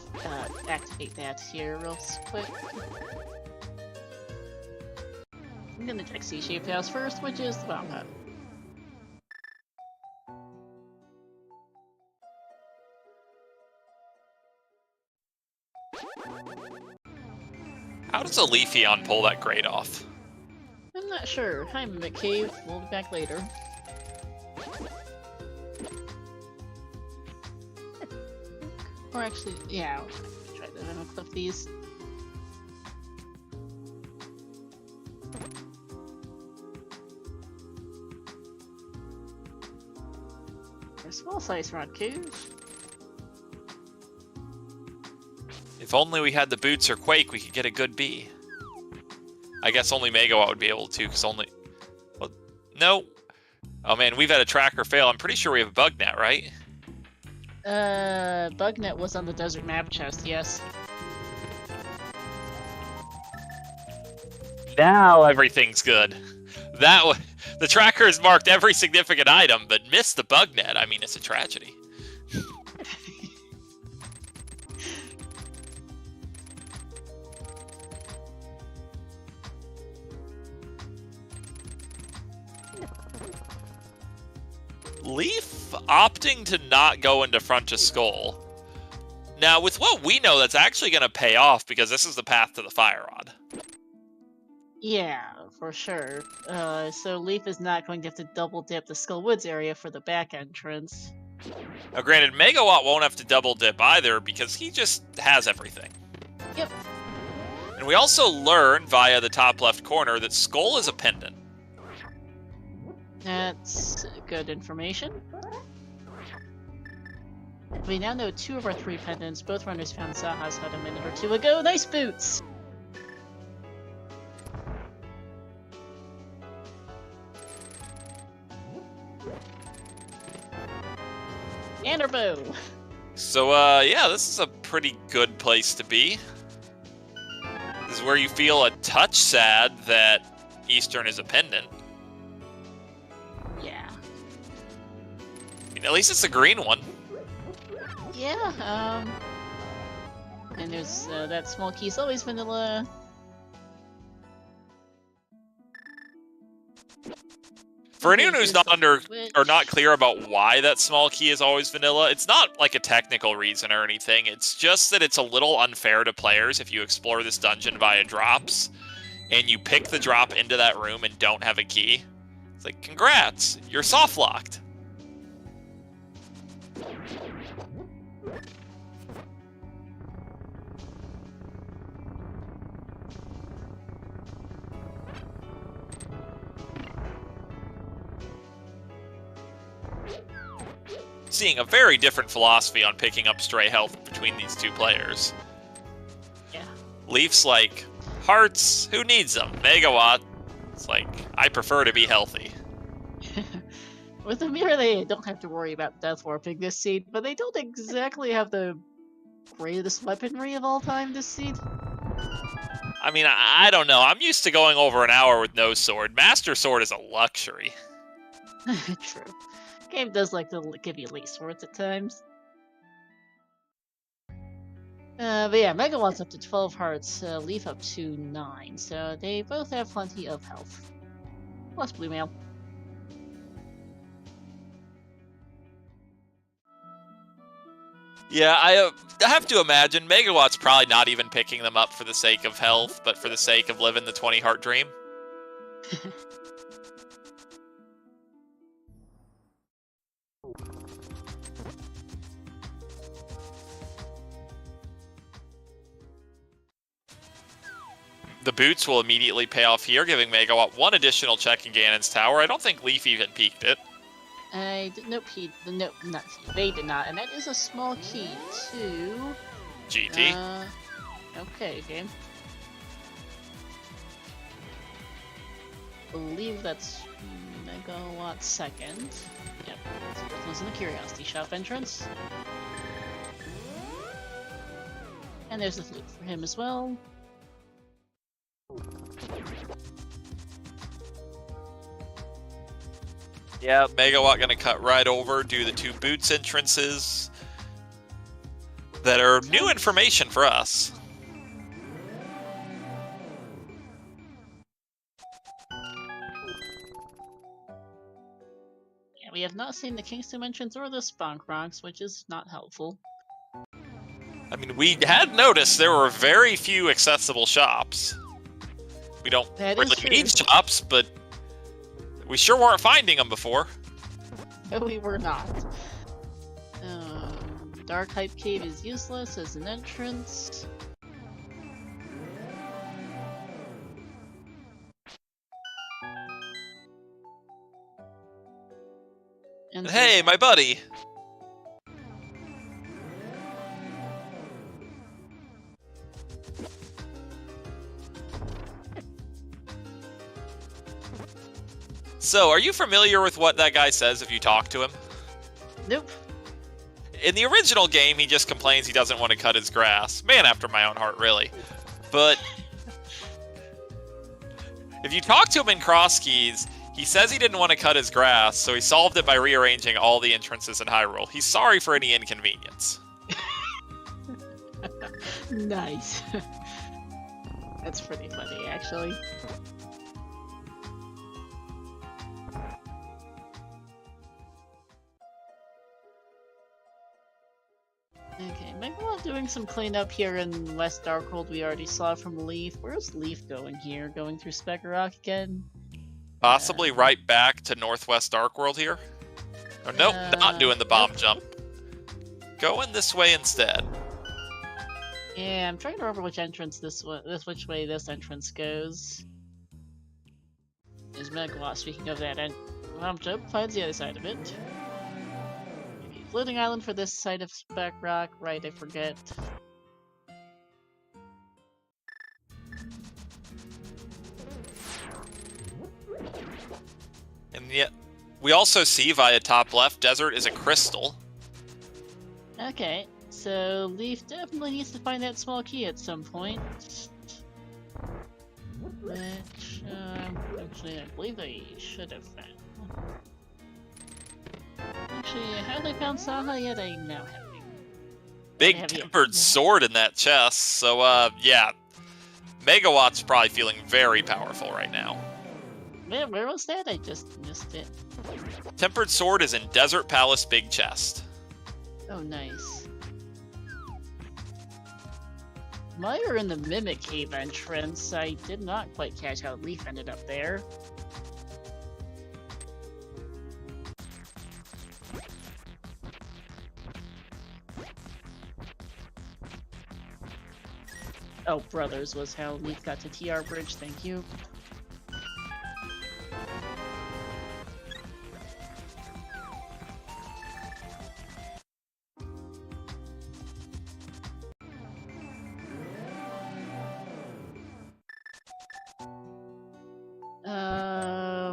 activate that here real quick. I'm gonna check C-shaped house first, which is the bomb hut. How does a Leafeon pull that grate off? I'm not sure. Hi, Mimic Cave. We'll be back later. Or actually, yeah, I'll try to unclip these. A small size rod cage. If only we had the boots or Quake, we could get a good B. I guess only Megawatt would be able to, because only... Well, no. Oh man, we've had a tracker fail. I'm pretty sure we have a bug net, right? Bugnet was on the desert map chest, yes. Now everything's good. The tracker has marked every significant item, but missed the bug net. I mean, it's a tragedy. Leaf opting to not go into front to Skull. Now, with what we know, that's actually going to pay off because this is the path to the Fire Rod. Yeah, for sure. So Leaf is not going to have to double dip the Skull Woods area for the back entrance. Now, granted, Megawatt won't have to double dip either because he just has everything. Yep. And we also learn via the top left corner that Skull is a pendant. That's good information. We now know 2 of our 3 pendants. Both runners found Zaha's hut a minute or 2 ago. Nice boots! And our bow! So, yeah, this is a pretty good place to be. This is where you feel a touch sad that Eastern is a pendant. Yeah. I mean, at least it's a green one. Yeah, and there's that small key is always vanilla. For anyone who's not not clear about why that small key is always vanilla, it's not like a technical reason or anything. It's just that it's a little unfair to players if you explore this dungeon via drops and you pick the drop into that room and don't have a key. It's like, congrats, you're soft locked. Seeing a very different philosophy on picking up stray health between these two players. Yeah. Leaf's like, hearts, who needs them? Megawatt, it's like, I prefer to be healthy. With the mirror, they don't have to worry about death warping this seed, but they don't exactly have the greatest weaponry of all time this seed. I mean, I don't know. I'm used to going over an hour with no sword. Master Sword is a luxury. True. Game does like to give you at least swords at times. But yeah, Megawatt's up to 12 hearts, Leaf up to 9, so they both have plenty of health. Plus blue mail. Yeah, I have to imagine Megawatt's probably not even picking them up for the sake of health, but for the sake of living the 20 heart dream. The boots will immediately pay off here, giving Megawatt 1 additional check in Ganon's tower. I don't think Leaf even peeked it. Nope, not he. They did not, and that is a small key to... GT. Okay, game. Believe that's Megawatt second. Yep, so this one's in the Curiosity Shop entrance. And there's the flute for him as well. Yeah, Megawatt gonna cut right over, do the 2 boots entrances that are new information for us. Yeah, we have not seen the Kingdom entrance or the Spunk Rocks, which is not helpful. I mean, we had noticed there were very few accessible shops. We don't really need shops, but we sure weren't finding them before. No, we were not. Dark Hype Cave is useless as an entrance. And hey, my buddy! So, are you familiar with what that guy says if you talk to him? Nope. In the original game, he just complains he doesn't want to cut his grass. Man after my own heart, really. But if you talk to him in Crosskeys, he says he didn't want to cut his grass, so he solved it by rearranging all the entrances in Hyrule. He's sorry for any inconvenience. Nice. That's pretty funny, actually. doing some cleanup here in West Darkworld. We already saw from Leaf. Where's Leaf going here? Going through Speck Rock again? Possibly right back to Northwest Darkworld here. Oh, nope, not doing the bomb jump. Going this way instead. Yeah, I'm trying to remember which entrance which way this entrance goes. Is Megawott, speaking of that, bomb jump finds the other side of it. Maybe floating island for this side of Speck Rock, right? I forget. And yet, we also see via top left, desert is a crystal. Okay, so Leaf definitely needs to find that small key at some point. Which, actually, I believe they should have found. Actually, have they found Saha yet? I now have. Big tempered sword in that chest, so, yeah. Megawatt's probably feeling very powerful right now. Where was that? I just missed it. Tempered sword is in Desert Palace Big Chest. Oh, nice. While you're in the Mimic Cave entrance, I did not quite catch how Leaf ended up there. Oh, Brothers was how Leaf got to TR Bridge, thank you.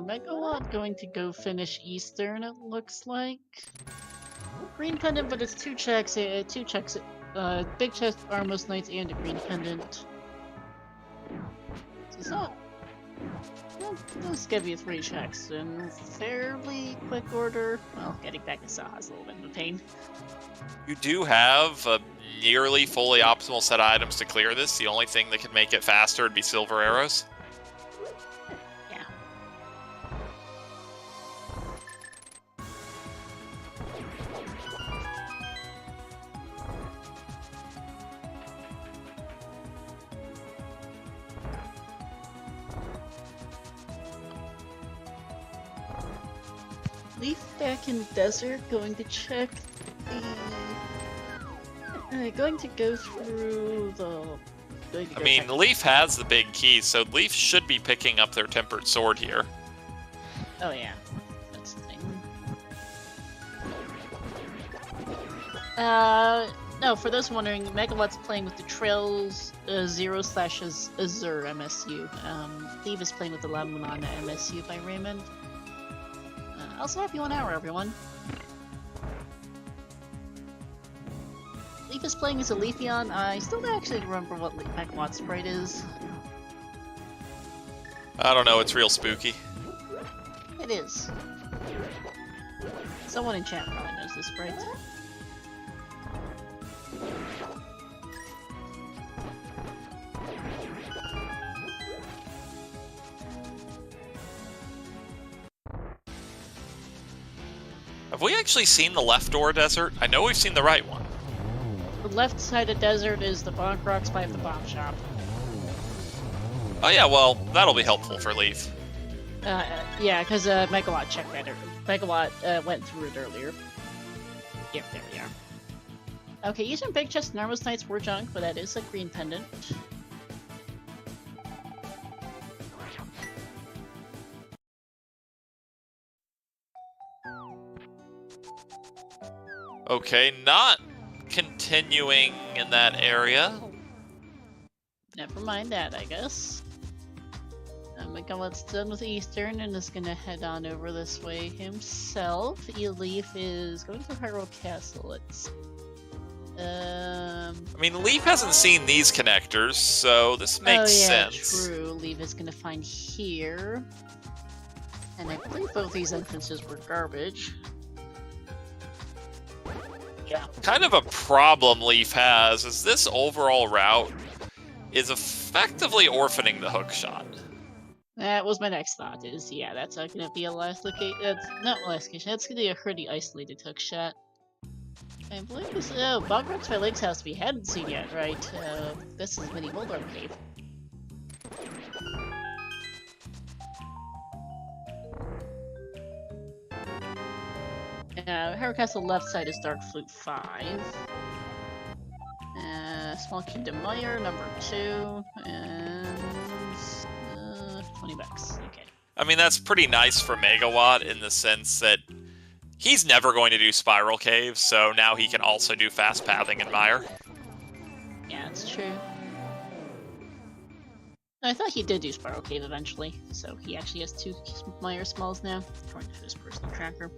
Megawott going to go finish Eastern, it looks like. Green pendant, but it's two checks, big chest, Armos Knights, and a green pendant. So it's not... Well, those give you 3 checks in fairly quick order. Well, getting back to Saha's a little bit of a pain. You do have a nearly fully optimal set of items to clear this. The only thing that could make it faster would be silver arrows. Yeah. Leaf back in desert, going to check the... going to go through the... I mean, Leaf has the big key, so Leaf should be picking up their tempered sword here. Oh yeah, that's the thing. No, for those wondering, Megawatt's playing with the Trails 0/Azure MSU. Leaf is playing with the Lamunana MSU by Raymond. Also, happy 1 hour, everyone. Leaf is playing as a Leafeon. I still don't actually remember what Megawatt's sprite is. I don't know, it's real spooky. It is. Someone in chat probably knows this sprite. Have we actually seen the left door desert? I know we've seen the right one. The left side of desert is the Bonk Rocks by the bomb shop. Oh yeah, well, that'll be helpful for Leaf. Yeah, because Megawatt checked that. Megawatt went through it earlier. Yep, there we are. Okay, Eastern Big Chest and Armos Knights were junk, but that is a green pendant. Okay, not continuing in that area. Never mind that, I guess. Megawatt's done with Eastern and is gonna head on over this way himself. Leaf is going to Hyrule Castle. I mean, Leaf hasn't seen these connectors, so this makes sense. True. Leaf is gonna find here. And I believe both these entrances were garbage. Yeah. Kind of a problem Leaf has is this overall route is effectively orphaning the hookshot. That was my next thought. Yeah, that's gonna be a last location. That's not last location. That's gonna be a pretty isolated hookshot. I believe this Bogruts by Lake's house we hadn't seen yet, right? This is Mini Moldorm Cave. Harrow Castle left side is Dark Flute 5. Small Kingdom Mire, number 2, and 20 bucks. Okay. I mean, that's pretty nice for Megawatt in the sense that he's never going to do Spiral Cave, so now he can also do Fast Pathing in Mire. Yeah, that's true. I thought he did do Spiral Cave eventually, so he actually has 2 Mire Smalls now, according to his personal tracker.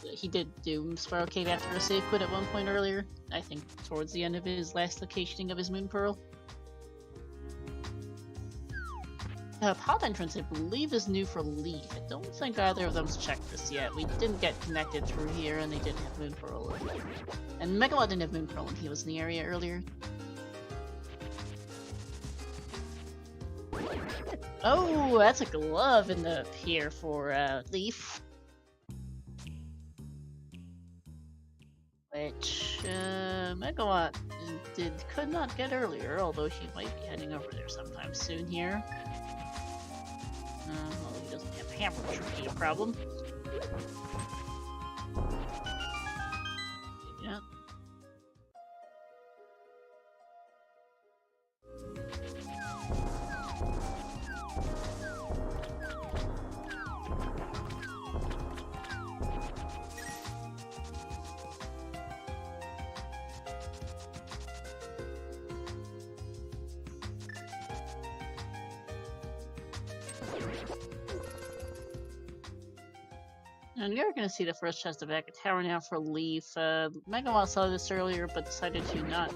He did do Spiral Cave after a save quit at one point earlier. I think towards the end of his last locationing of his Moon Pearl. Pod entrance, I believe, is new for Leaf. I don't think either of them's checked this yet. We didn't get connected through here, and they didn't have Moon Pearl. And Megawott didn't have Moon Pearl when he was in the area earlier. Oh, that's a glove in the pier for Leaf. Which Megawatt could not get earlier, although she might be heading over there sometime soon here. Well, he doesn't have hammer, which would be a problem. Yeah. And we are going to see the first chest of Agate Tower now for Leaf. Megawatt saw this earlier, but decided to not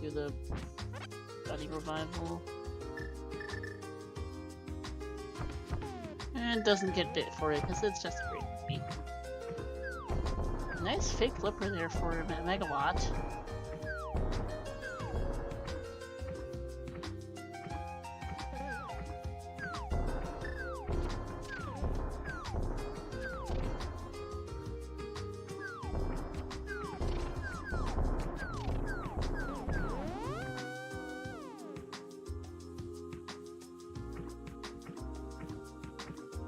do the body revival. And doesn't get bit for it, because it's just a great movie. Nice fake flipper there for Megawatt.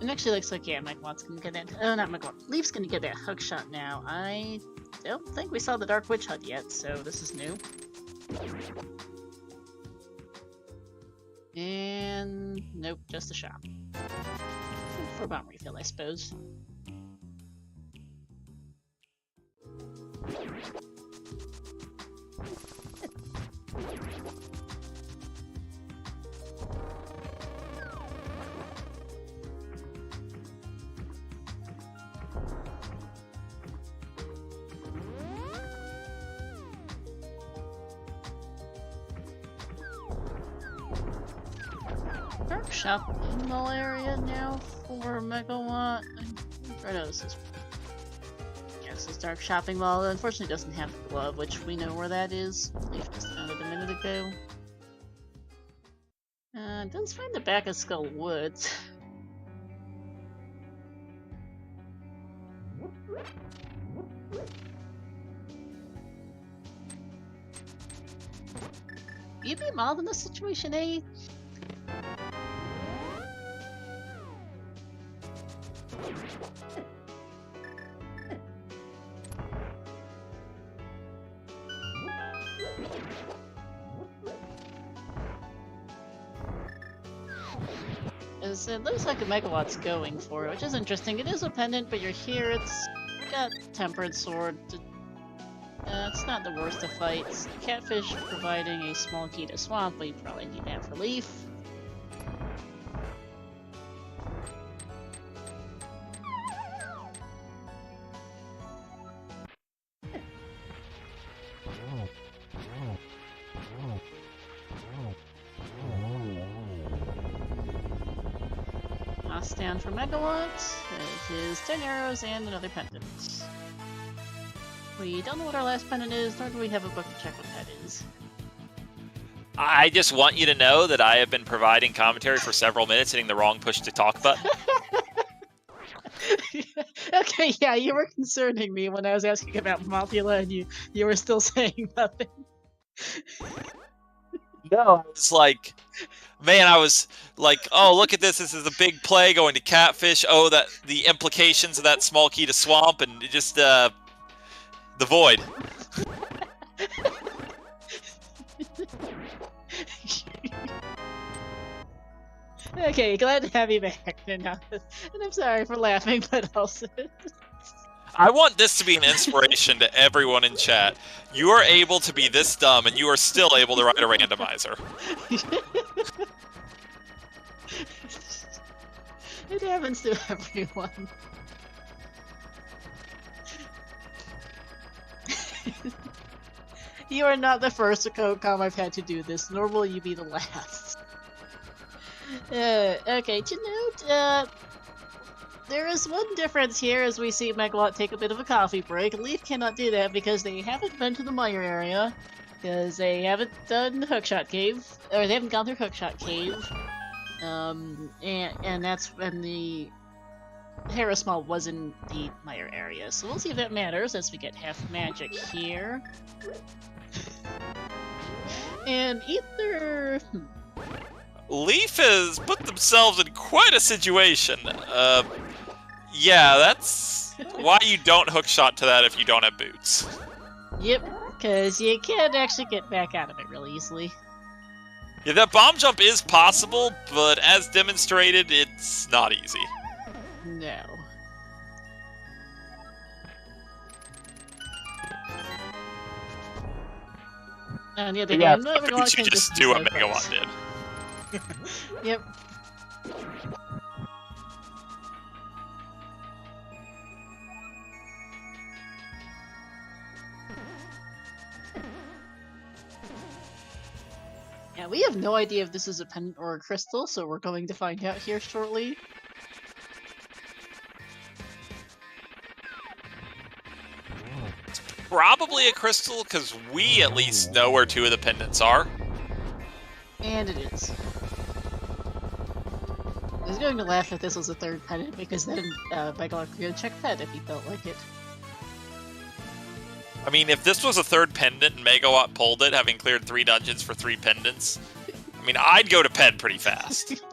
It actually looks like, yeah, Megawatt's gonna get that. Oh, not Megawatt. Leaf's gonna get that hook shot now. I don't think we saw the Dark Witch HUD yet, so this is new. And nope, just a shop. For bomb refill, I suppose. Shopping area now for Megawatt. I know this is. Yeah, this is Dark Shopping Mall. It unfortunately doesn't have the glove, which we know where that is. Leaf just found it a minute ago. Does find the back of Skull Woods. You be mild in this situation, eh? It looks like a Megawatt's going for it, which is interesting. It is a pendant, but you're here, it's got Tempered Sword. It's not the worst to fight. It's Catfish providing a small key to Swamp, but you probably need that for Leaf. Down for Megawatt. It is 10 arrows and another pendant. We don't know what our last pendant is, nor do we have a book to check what that is. I just want you to know that I have been providing commentary for several minutes, hitting the wrong push to talk button. Okay, yeah, you were concerning me when I was asking about Mopula, and you were still saying nothing. No, it's like, man, I was like, oh, look at this. This is a big play going to catfish. Oh, that the implications of that small key to swamp, and just the void. Okay, glad to have you back. And I'm sorry for laughing, but also... I want this to be an inspiration to everyone in chat. You are able to be this dumb, and you are still able to write a randomizer. It happens to everyone. You are not the first CodeCom I've had to do this, nor will you be the last. Okay, to note, there is one difference here as we see Megawott take a bit of a coffee break. Leaf cannot do that because they haven't been to the mire area, because they haven't done Hookshot Cave, or they haven't gone through Hookshot Cave. And that's when the Harrismall was in the mire area. So we'll see if that matters as we get half magic here. And either... Leaf has put themselves in quite a situation. Yeah, that's why you don't hookshot to that if you don't have boots. Yep, because you can't actually get back out of it really easily. Yeah, that bomb jump is possible, but as demonstrated, it's not easy. No. On the other hand, But you just do what Megawott did. Yep. Yeah, we have no idea if this is a pendant or a crystal, so we're going to find out here shortly. It's probably a crystal, because we at least know where two of the pendants are. And it is. I was going to laugh if this was a third pendant, because then Megawott could check that if he felt like it. I mean, if this was a third pendant and Megawatt pulled it, having cleared 3 dungeons for 3 pendants, I mean, I'd go to Ped pretty fast.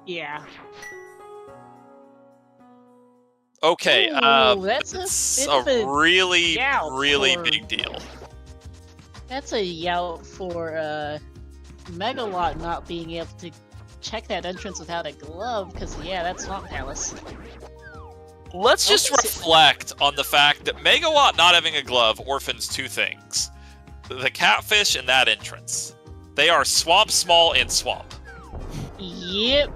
Yeah. Okay, Ooh, that's a really, really big deal. That's a yout for Megawott not being able to check that entrance without a glove, because yeah, that's Swamp Palace. Let's just reflect on the fact that Megawatt not having a glove orphans 2 things. The catfish and that entrance. They are Swamp Small and Swamp. Yep.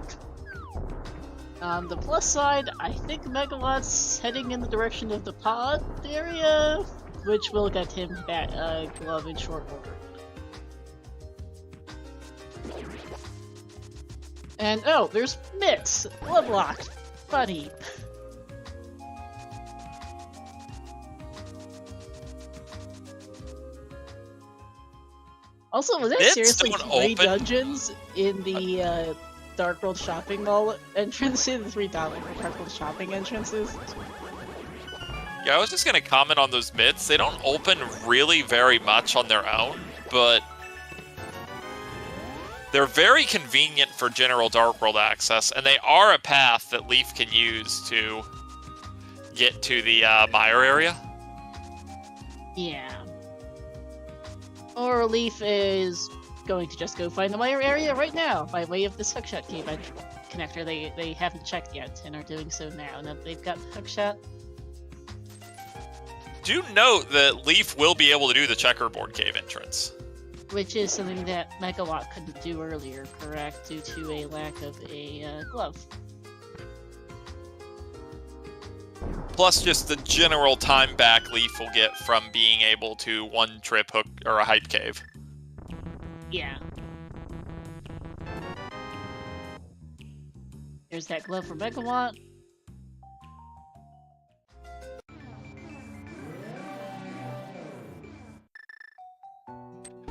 On the plus side, I think Megawatt's heading in the direction of the pod area, which will get him that glove in short order. And oh, there's Mix! Glove locked! Funny. Also, was that seriously 3 dungeons in the Dark World Shopping Mall entrances? The 3 Dark World Shopping entrances? Yeah, I was just gonna comment on those bits. They don't open really very much on their own, but they're very convenient for general Dark World access, and they are a path that Leaf can use to get to the mire area. Yeah. Or Leaf is going to just go find the mire area right now by way of this Hookshot Cave connector they haven't checked yet and are doing so now that they've got Hookshot. Do note that Leaf will be able to do the checkerboard cave entrance. Which is something that Megawatt couldn't do earlier, correct? Due to a lack of a glove. Plus just the general time back Leaf will get from being able to one-trip hook or a hype cave. Yeah. There's that glove for Megawatt.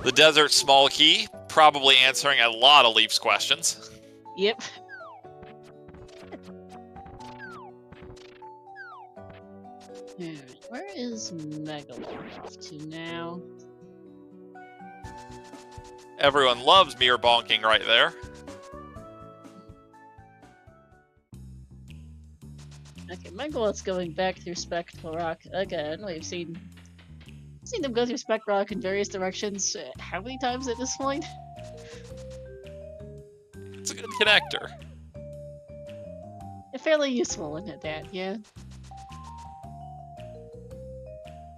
The desert small key, probably answering a lot of Leaf's questions. Yep. is Megawatt off to now? Everyone loves mirror bonking right there. Okay, Megawatt's going back through Spectral Rock again. We've seen them go through Spec Rock in various directions. How many times at this point? It's a good connector. A fairly useful one at that, yeah.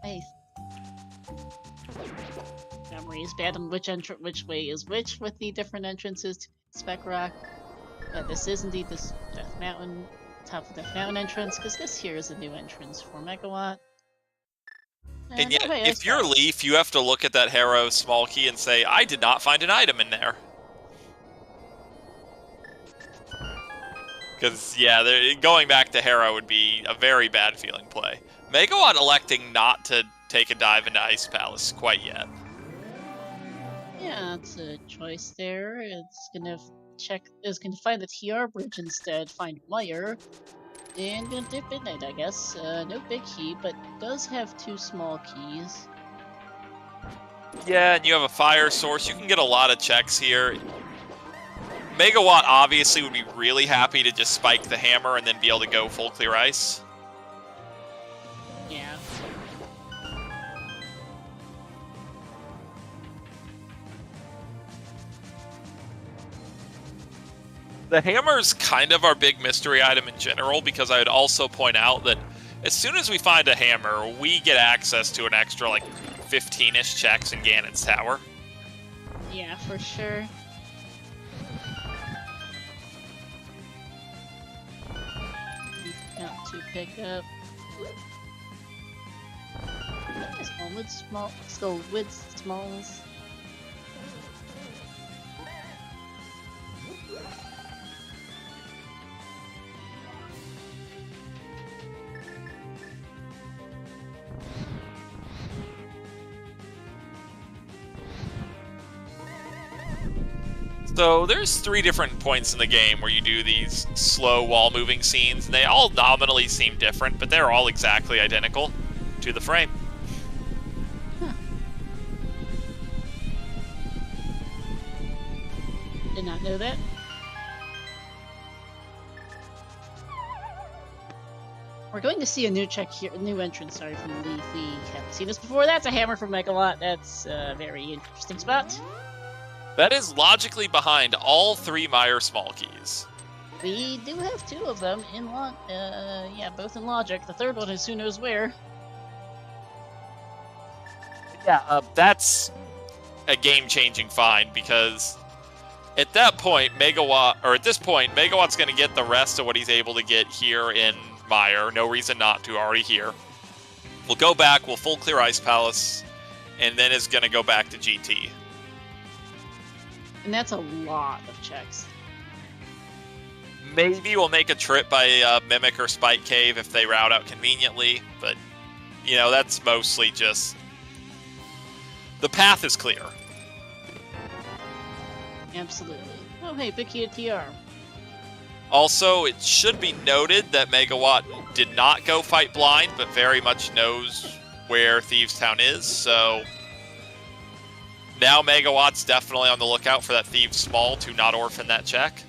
Nice. Memory is bad on which way is which with the different entrances to Spec Rock. This is indeed this Death Mountain, top of Death Mountain entrance, because this here is a new entrance for Megawatt. And yet, if you're Leaf, you have to look at that Harrow small key and say, I did not find an item in there. Because, yeah, going back to Harrow would be a very bad feeling play. Megawatt electing not to take a dive into Ice Palace quite yet. Yeah, it's a choice there. It's gonna find the TR bridge instead, find Wire, and gonna dip Midnight, I guess. No big key, but does have 2 small keys. Yeah, and you have a fire source. You can get a lot of checks here. Megawatt obviously would be really happy to just spike the hammer and then be able to go full clear ice. Yeah. The hammer's kind of our big mystery item in general, because I would also point out that as soon as we find a hammer, we get access to an extra, like, 15-ish checks in Ganon's tower. Yeah, for sure. Not to pick up. Skull with smalls. So there's 3 different points in the game where you do these slow wall-moving scenes, and they all nominally seem different, but they're all exactly identical to the frame. Huh. Did not know that. We're going to see a new check here, a new entrance, sorry, from Leaf. We haven't seen this before. That's a hammer from Megawatt. That's a very interesting spot. That is logically behind all 3 Meyer small keys. We do have 2 of them in both in logic. The third one is who knows where. Yeah, that's a game-changing find, because at that point, Megawatt's going to get the rest of what he's able to get here in Meyer. No reason not to, already here. We'll go back, we'll full clear Ice Palace, and then is going to go back to GT. And that's a lot of checks. Maybe we'll make a trip by Mimic or Spike Cave if they route out conveniently, but, you know, that's mostly just... The path is clear. Absolutely. Oh, hey, big key at TR. Also, it should be noted that Megawatt did not go fight blind, but very much knows where Thieves Town is, so... Now Megawatt's definitely on the lookout for that Thieves Small to not orphan that check.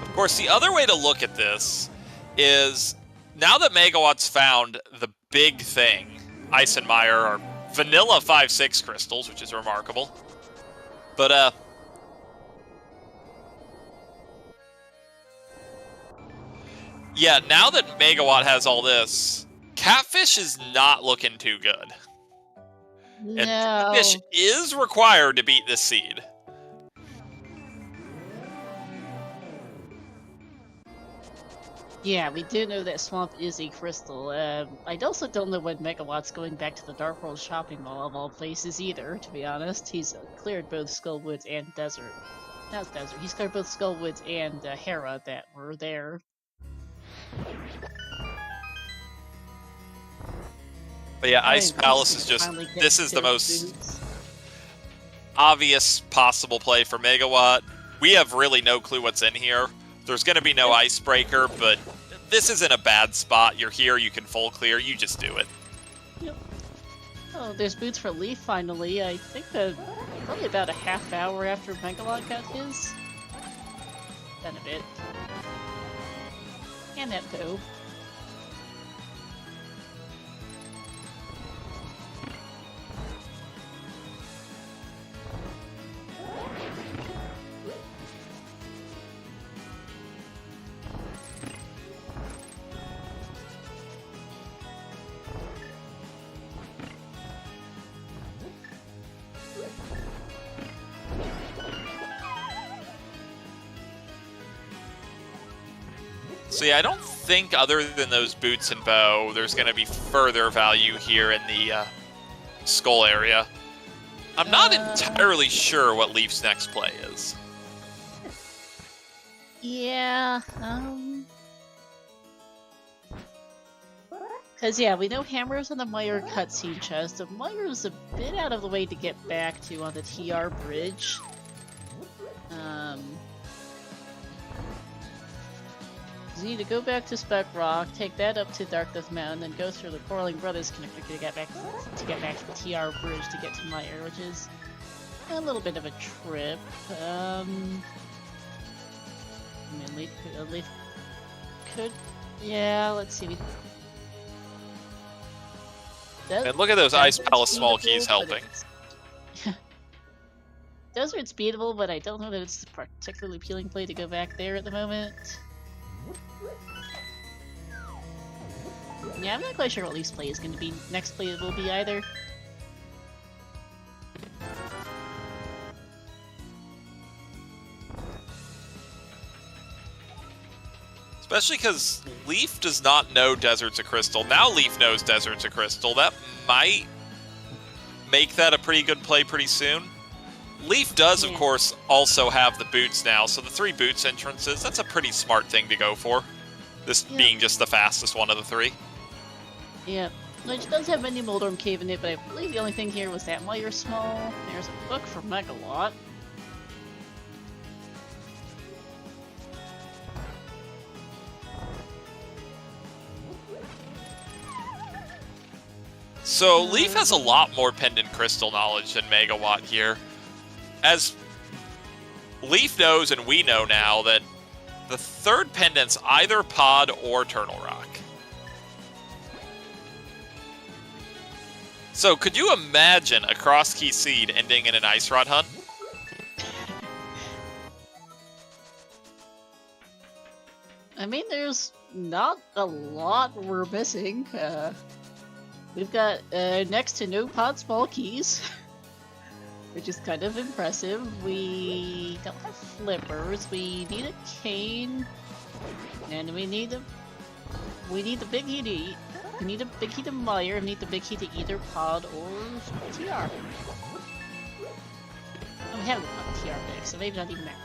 Of course, the other way to look at this is, now that Megawatt's found the big thing, Ice and Meyer are vanilla 5/6 crystals, which is remarkable. But, yeah, now that Megawatt has all this, Catfish is not looking too good. No. And Catfish is required to beat this seed. Yeah, we do know that Swamp is a crystal. I also don't know when Megawatt's going back to the Dark World shopping mall of all places either, to be honest. He's cleared both Skullwoods and Desert. Not Desert, he's cleared both Skullwoods and Hera that were there. But yeah, Ice Palace is just, this is the most obvious possible play for Megawatt. We have really no clue what's in here. There's going to be no icebreaker, but this isn't a bad spot. You're here, you can full clear, you just do it. Yep. Oh, there's boots for Leaf finally. I think probably about a half hour after Megawott got his. Done a bit. And that though. So yeah, I don't think other than those boots and bow, there's going to be further value here in the skull area. I'm not entirely sure what Leaf's next play is. Yeah, Because, yeah, we know Hammer's on the Meyer cutscene chest. The Meyer's a bit out of the way to get back to on the TR bridge. You need to go back to Spec Rock, take that up to Darkness Mountain, and go through the Quarreling Brothers connector to get back to the TR bridge to get to Meyer, which is a little bit of a trip. I mean, Leaf could, yeah. Let's see. And look at those Ice Palace small keys helping. Desert's beatable, but I don't know that it's a particularly appealing play to go back there at the moment. Yeah, I'm not quite sure what Leaf's play is going to be. Next play will be either. Especially because Leaf does not know Desert's a Crystal. Now Leaf knows Desert's a Crystal. That might make that a pretty good play pretty soon. Leaf does, of course, also have the boots now, so the 3 boots entrances, that's a pretty smart thing to go for. This being just the fastest one of the 3. Yeah, which does have Mini Moldorm Cave in it, but I believe the only thing here was that Meyer Small. There's a book for Megawatt. So Leaf has a lot more Pendant Crystal knowledge than Megawatt here. As Leaf knows and we know now that the 3rd pendant's either Pod or Turtle Rock. So could you imagine a Crosskey seed ending in an Ice Rod hunt? I mean, there's not a lot we're missing. We've got next to no Pod small keys. Which is kind of impressive. We don't have flippers. We need a cane, and we need the big key to eat. We need a big key to Meyer. We need the big key to either Pod or TR. Oh, we have a TR big, so maybe not even that.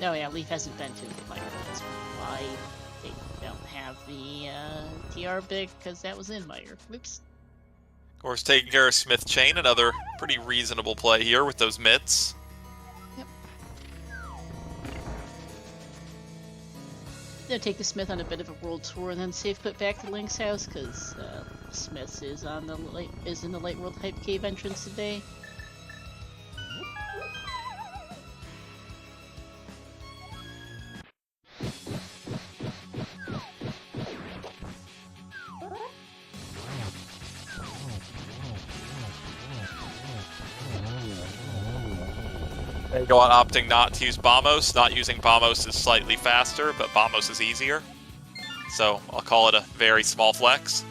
Oh yeah, Leaf hasn't been to the Meyer. That's why they don't have the TR big, because that was in Meyer. Oops. Of course, taking care of Smith Chain, another pretty reasonable play here with those mitts. Yep. Gonna take the Smith on a bit of a world tour and then safe put back to Link's house because Smith is in the Light World Hype Cave entrance today. Megawott opting not to use Bombos. Not using Bombos is slightly faster, but Bombos is easier. So I'll call it a very small flex.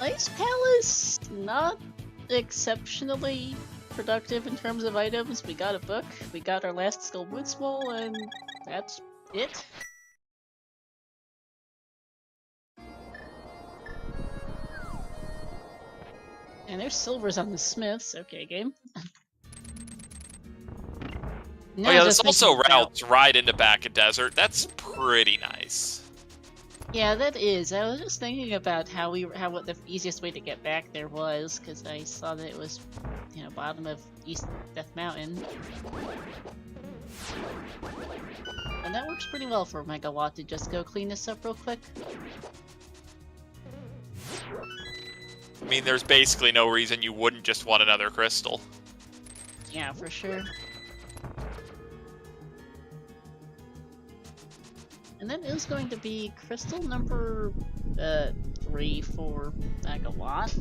Ice Palace, not exceptionally productive in terms of items. We got a book, we got our last Skull Woodsmall, and that's it. And there's silvers on the Smiths. Okay, game. Oh yeah, this also routes right into back of Desert. That's pretty nice. Yeah, that is. I was just thinking about what the easiest way to get back there was, because I saw that it was, bottom of East Death Mountain. And that works pretty well for Megawatt to just go clean this up real quick. I mean, there's basically no reason you wouldn't just want another crystal. Yeah, for sure. And then it was going to be crystal number 3 for Megawatt.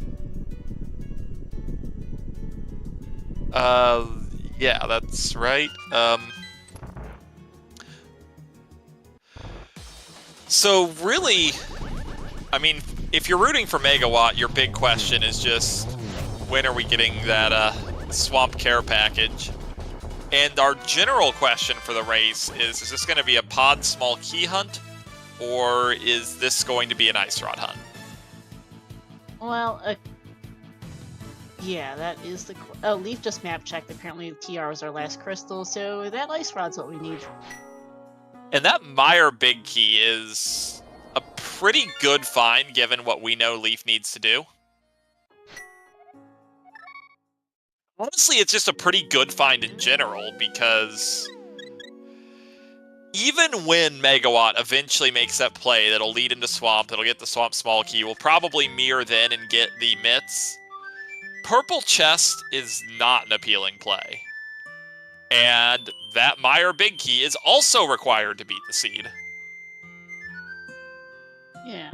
Yeah, that's right. So really, I mean, if you're rooting for Megawatt, your big question is just, when are we getting that Swamp Care package? And our general question for the race is this going to be a pod small key hunt, or is this going to be an ice rod hunt? Well, yeah, that is the... Oh, Leaf just map checked. Apparently the TR was our last crystal, so that ice rod's what we need. And that Meyer big key is a pretty good find, given what we know Leaf needs to do. Honestly, it's just a pretty good find in general, because even when Megawatt eventually makes that play that'll lead into Swamp, that'll get the Swamp small key, we'll probably mirror then and get the mitts. Purple chest is not an appealing play. And that Meyer big key is also required to beat the seed. Yeah.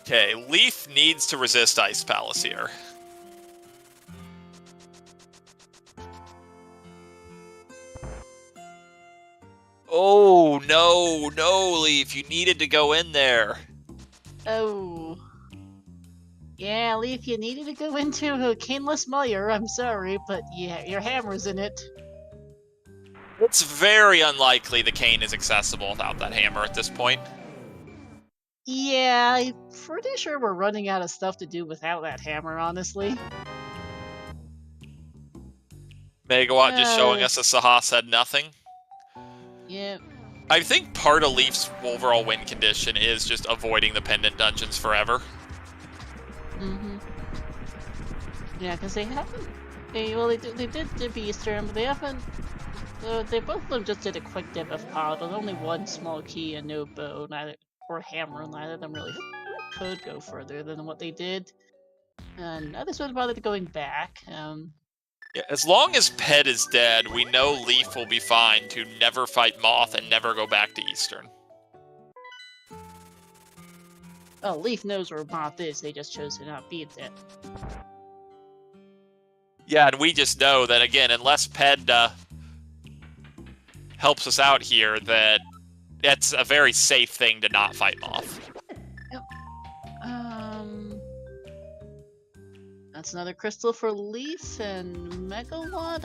Okay, Leaf needs to resist Ice Palace here. Oh, no, Leaf, you needed to go in there. Oh. Yeah, Leaf, you needed to go into a Caneless Meyer, I'm sorry, but yeah, your hammer's in it. It's very unlikely the cane is accessible without that hammer at this point. Yeah, I'm pretty sure we're running out of stuff to do without that hammer, honestly. Megawatt just showing us a Saha said nothing. Yep. I think part of Leaf's overall win condition is just avoiding the pendant dungeons forever. Mm-hmm. Yeah, because they haven't... They did dip Eastern, but they haven't... They both of them just did a quick dip of pod with only one small key and no bow, or hammer. Neither of them really could go further than what they did. And others would have bothered going back. Yeah, as long as Ped is dead, we know Leaf will be fine to never fight Moth and never go back to Eastern. Oh, Leaf knows where Moth is, they just chose to not beat it. Yeah, and we just know that, again, unless Ped helps us out here, that it's a very safe thing to not fight Moth. Yep. That's another crystal for Leaf, and Megawatt,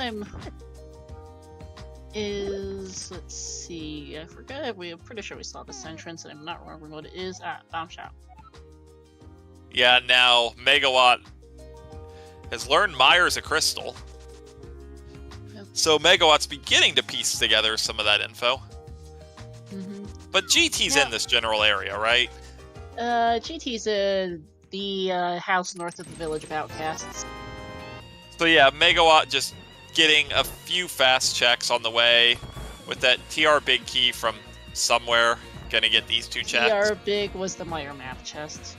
let's see, I forgot, I'm pretty sure we saw this entrance, and I'm not remembering what it is. Bomb shop. Yeah, now Megawatt has learned Meyer's a crystal. Yep. So Megawatt's beginning to piece together some of that info. Mm-hmm. But GT's in this general area, right? GT's the house north of the Village of Outcasts. So yeah, Megawatt just getting a few fast checks on the way with that TR big key from somewhere. Gonna get these two checks. TR big was the Meyer map chest.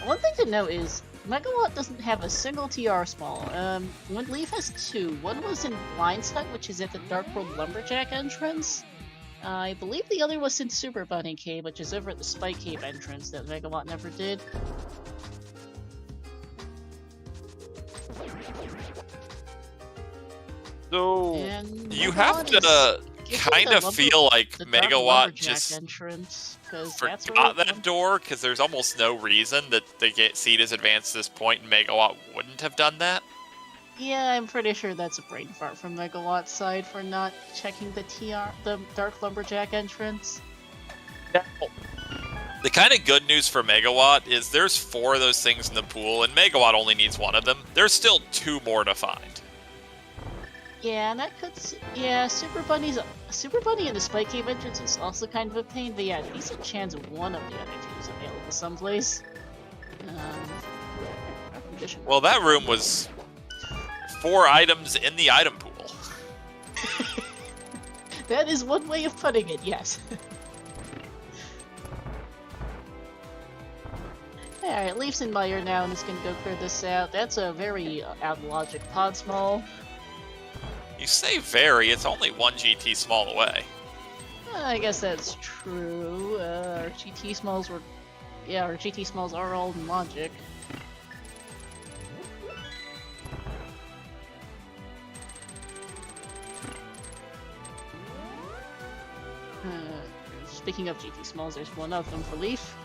One thing to note is Megawatt doesn't have a single TR small. When Leaf has two. One was in Blind's Hut, which is at the Dark World Lumberjack entrance. I believe the other was in Super Bunny Cave, which is over at the Spike Cave entrance that Megawatt never did. So And you have to kind of feel like Megawatt just entrance, forgot that door, because there's almost no reason that the seed is advanced to this point and Megawatt wouldn't have done that. Yeah, I'm pretty sure that's a brain fart from Megawatt's side for not checking the Dark Lumberjack entrance. Now, the kind of good news for Megawatt is there's 4 of those things in the pool, and Megawatt only needs 1 of them. There's still 2 more to find. Yeah, and that could. Yeah, Super Bunny in the Spike Cave entrance is also kind of a pain, but yeah, decent chance one of the other two is available someplace. Well, that room was 4 items in the item pool. That is one way of putting it, yes. Alright, Leaf's in Meyer now and is gonna go clear this out. That's a very out of logic pod small. You say very, it's only 1 GT small away. I guess that's true. Our GT smalls were... Yeah, our GT smalls are all in logic. Speaking of GT smalls, there's one of them for Leaf.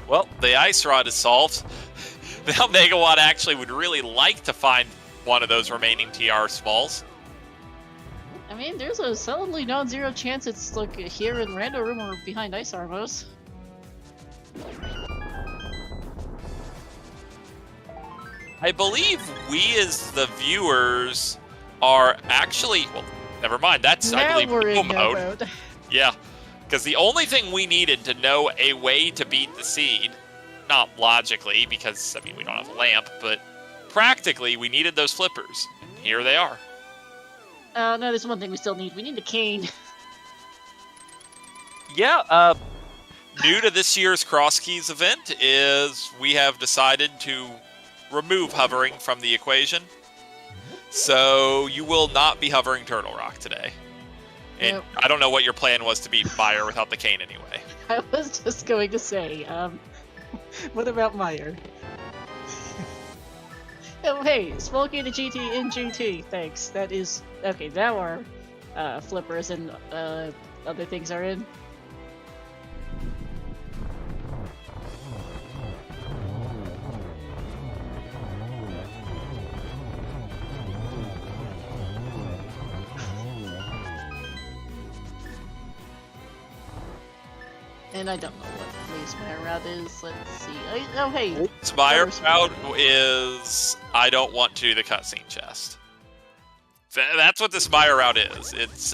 Well, the ice rod is solved. Now Megawott actually would really like to find one of those remaining TR smalls. I mean, there's a solidly non-zero chance it's like here in Rando Room or behind Ice Armos. I believe we as the viewers are actually... Well, never mind. That's, now I believe, we're in no mode. Yeah, because the only thing we needed to know a way to beat the seed, not logically, because, I mean, we don't have a lamp, but practically, we needed those flippers. Here they are. No, there's one thing we still need. We need a cane. Yeah, new to this year's Crosskeys event is we have decided to remove hovering from the equation. So you will not be hovering Turtle Rock today. And Nope. I don't know what your plan was to beat Meyer without the cane anyway. I was just going to say, what about Meyer? Oh, hey, small cane to GT in GT, thanks. That is... Okay, now our flippers and other things are in. And I don't know what Lee's Meyer route is. Let's see. Oh, hey. Meyer route is I don't want to do the cutscene chest. That's what this Meyer route is. It's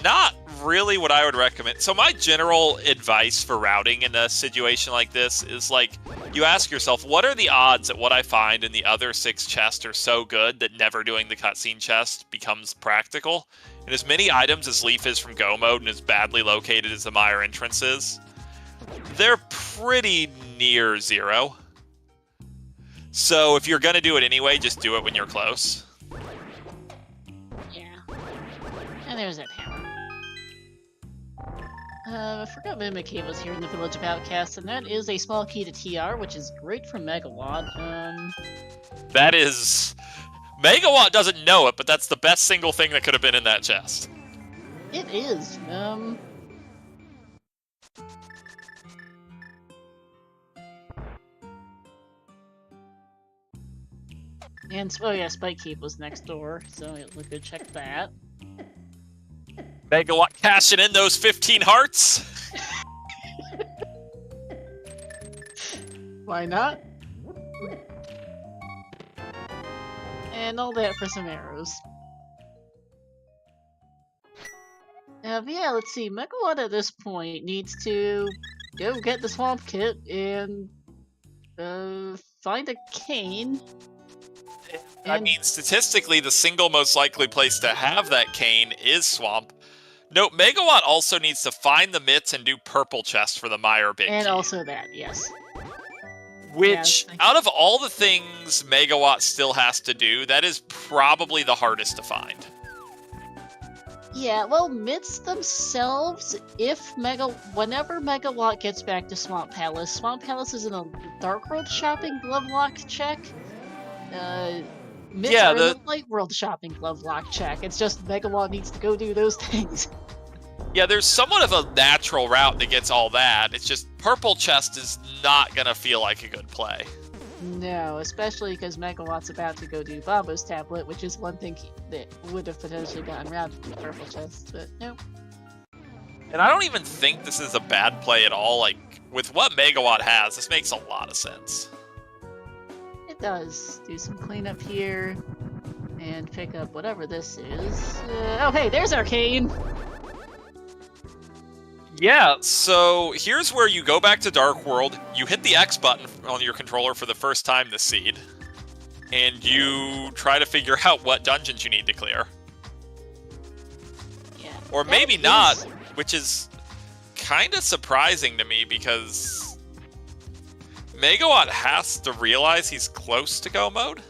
not really what I would recommend. So my general advice for routing in a situation like this is like, you ask yourself, what are the odds that what I find in the other 6 chests are so good that never doing the cutscene chest becomes practical? And as many items as Leaf is from Go mode and as badly located as the Meyer entrance is, they're pretty near 0. So if you're going to do it anyway, just do it when you're close. Yeah. And there's that hammer. I forgot Mimic Cave was here in the Village of Outcasts, and that is a small key to TR, which is great for Megawatt. That is... Megawott doesn't know it, but that's the best single thing that could have been in that chest. It is. And, oh yeah, Spike Keep was next door, so we'll go check that. Megawatt cashing in those 15 hearts. Why not? And all that for some arrows. Yeah, let's see. Megawatt at this point needs to go get the swamp kit and find a cane. I mean, statistically, the single most likely place to have that cane is swamp. Note, Megawatt also needs to find the mitts and do purple chest for the Meyer big And key. also that, yes. Which, Yeah, out of all the things Megawatt still has to do, that is probably the hardest to find. Yeah, well, mitts themselves, whenever Megawatt gets back to Swamp Palace is in a Dark World shopping glove lock check. Mitts are in the Light World shopping glove lock check. It's just Megawatt needs to go do those things. Yeah, there's somewhat of a natural route that gets all that. It's just purple chest is not gonna feel like a good play. No, especially because Megawatt's about to go do Babo's tablet, which is one thing that would have potentially gotten routed from the purple chest, but nope. And I don't even think this is a bad play at all. Like, with what Megawatt has, this makes a lot of sense. It does. Do some cleanup here, and pick up whatever this is. Okay, there's Arcane! Yeah, so here's where you go back to Dark World, you hit the X button on your controller for the first time this seed, and you try to figure out what dungeons you need to clear. Yeah. Or maybe not, which is kind of surprising to me because Megawatt has to realize he's close to go mode.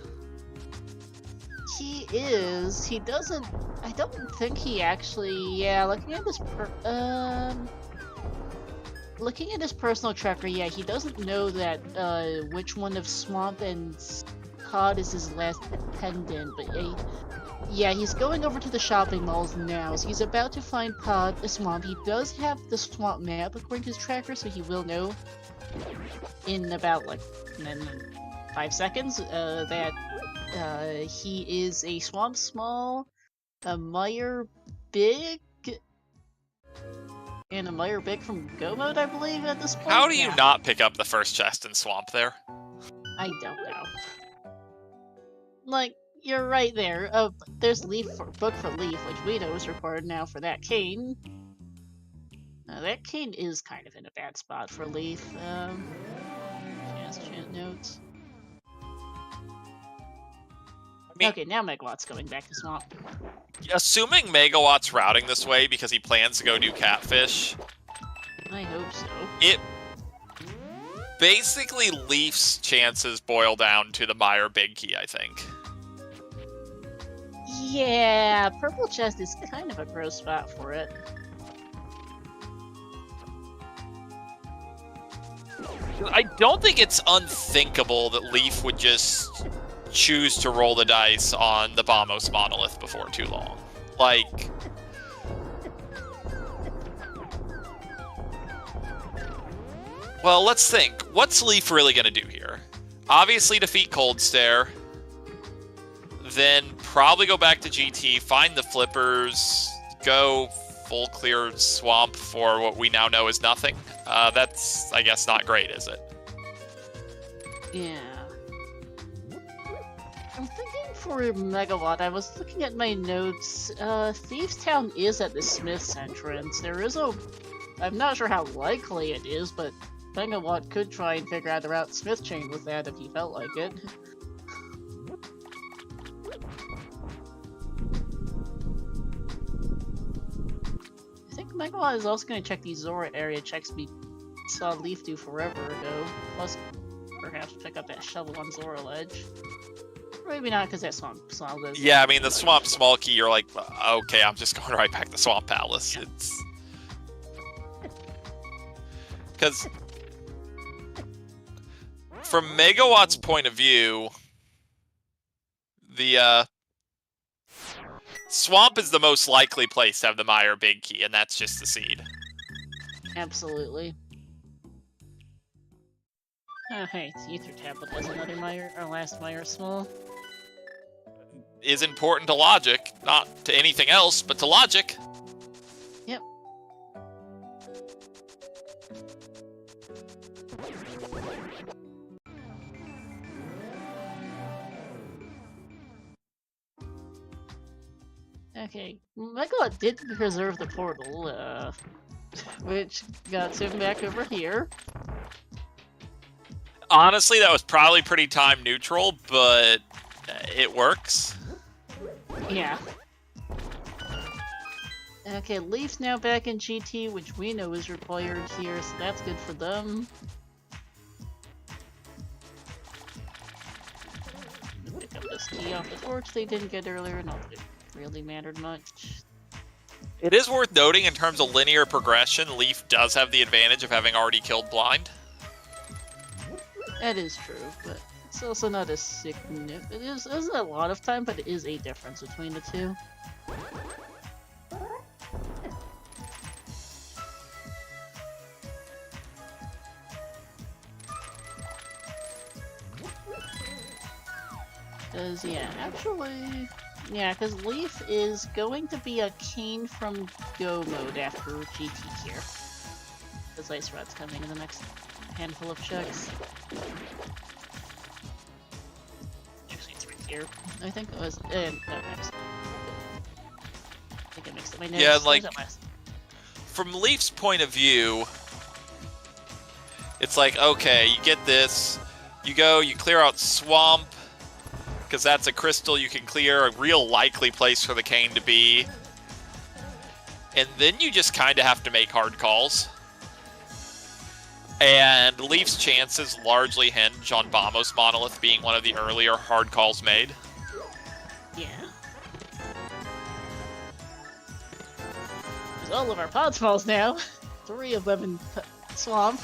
He is. He doesn't. I don't think he actually. Yeah, looking at this. Looking at his personal tracker, yeah, he doesn't know that which one of Swamp and Cod is his last pendant, but yeah, he's going over to the shopping malls now, so he's about to find Swamp. He does have the Swamp map according to his tracker, so he will know in about, like, 5 seconds that he is a Swamp Small, a Meyer Big, and a Meyer Big from Go Mode, I believe, at this point. How do you not pick up the first chest in Swamp there? I don't know. Like, you're right there. There's Book for Leaf, which we know is required now for that cane. That cane is kind of in a bad spot for Leaf. Chant notes. Okay, now Megawatt's going back to Swamp. Assuming Megawatt's routing this way because he plans to go do Catfish. I hope so. It basically Leaf's chances boil down to the Meyer Big Key, I think. Yeah, Purple Chest is kind of a gross spot for it. I don't think it's unthinkable that Leaf would just choose to roll the dice on the Bombos Monolith before too long. Like, well, let's think. What's Leaf really going to do here? Obviously defeat Cold Stare. Then probably go back to GT, find the flippers, go full clear Swamp for what we now know is nothing. That's, I guess, not great, is it? Yeah. I'm thinking for Megawatt, I was looking at my notes. Thieves Town is at the Smith's entrance. There is I'm not sure how likely it is, but Megawatt could try and figure out a route Smith chain with that if he felt like it. I think Megawatt is also going to check the Zora area checks we saw Leaf do forever ago. Plus, perhaps pick up that shovel on Zora Ledge. Maybe not, because that Swamp Small does. Yeah, I mean, the Swamp Small Key, you're like, okay, I'm just going right back to Swamp Palace. Yeah. It's... Because... from Megawatt's point of view, the, Swamp is the most likely place to have the Meyer Big Key, and that's just the seed. Absolutely. Oh, hey, it's Ether Tablet has another Meyer, our last Meyer Small. Is important to logic, not to anything else, but to logic. Yep. Okay, Megalot did preserve the portal, which got him back over here. Honestly, that was probably pretty time neutral, but it works. Yeah. Okay, Leaf's now back in GT, which we know is required here, so that's good for them. Pick up this key off the torch they didn't get earlier, not that it really mattered much. It is worth noting in terms of linear progression, Leaf does have the advantage of having already killed Blind. That is true, but it's also not a significant. It isn't a lot of time, but it is a difference between the two. Because, yeah, actually... Yeah, because Leaf is going to be a cane from go mode after GT here. Because Ice Rod's coming in the next handful of checks. Actually, it's right here. I think it was. No, next. I think I mixed up my notes. Yeah, like, Last. from Leaf's point of view, it's like, okay, you get this, you go, you clear out Swamp, because that's a crystal you can clear, a real likely place for the cane to be. And then you just kind of have to make hard calls. And Leaf's chances largely hinge on Bamos Monolith being one of the earlier hard calls made. Yeah. There's all of our pod falls now. 3 of them in Swamp.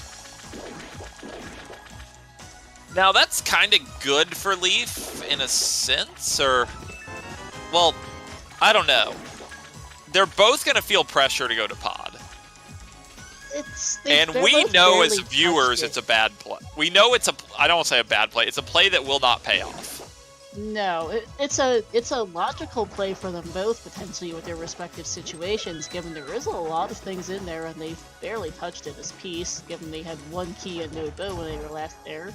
Now that's kind of good for Leaf in a sense, or... Well, I don't know. They're both going to feel pressure to go to pod. And we know as viewers it's a bad play. We know it's a... I don't want to say a bad play. It's a play that will not pay off. No, it's a logical play for them both, potentially, with their respective situations, given there is a lot of things in there, and they've barely touched it as piece, given they had 1 key and no bow when they were last there.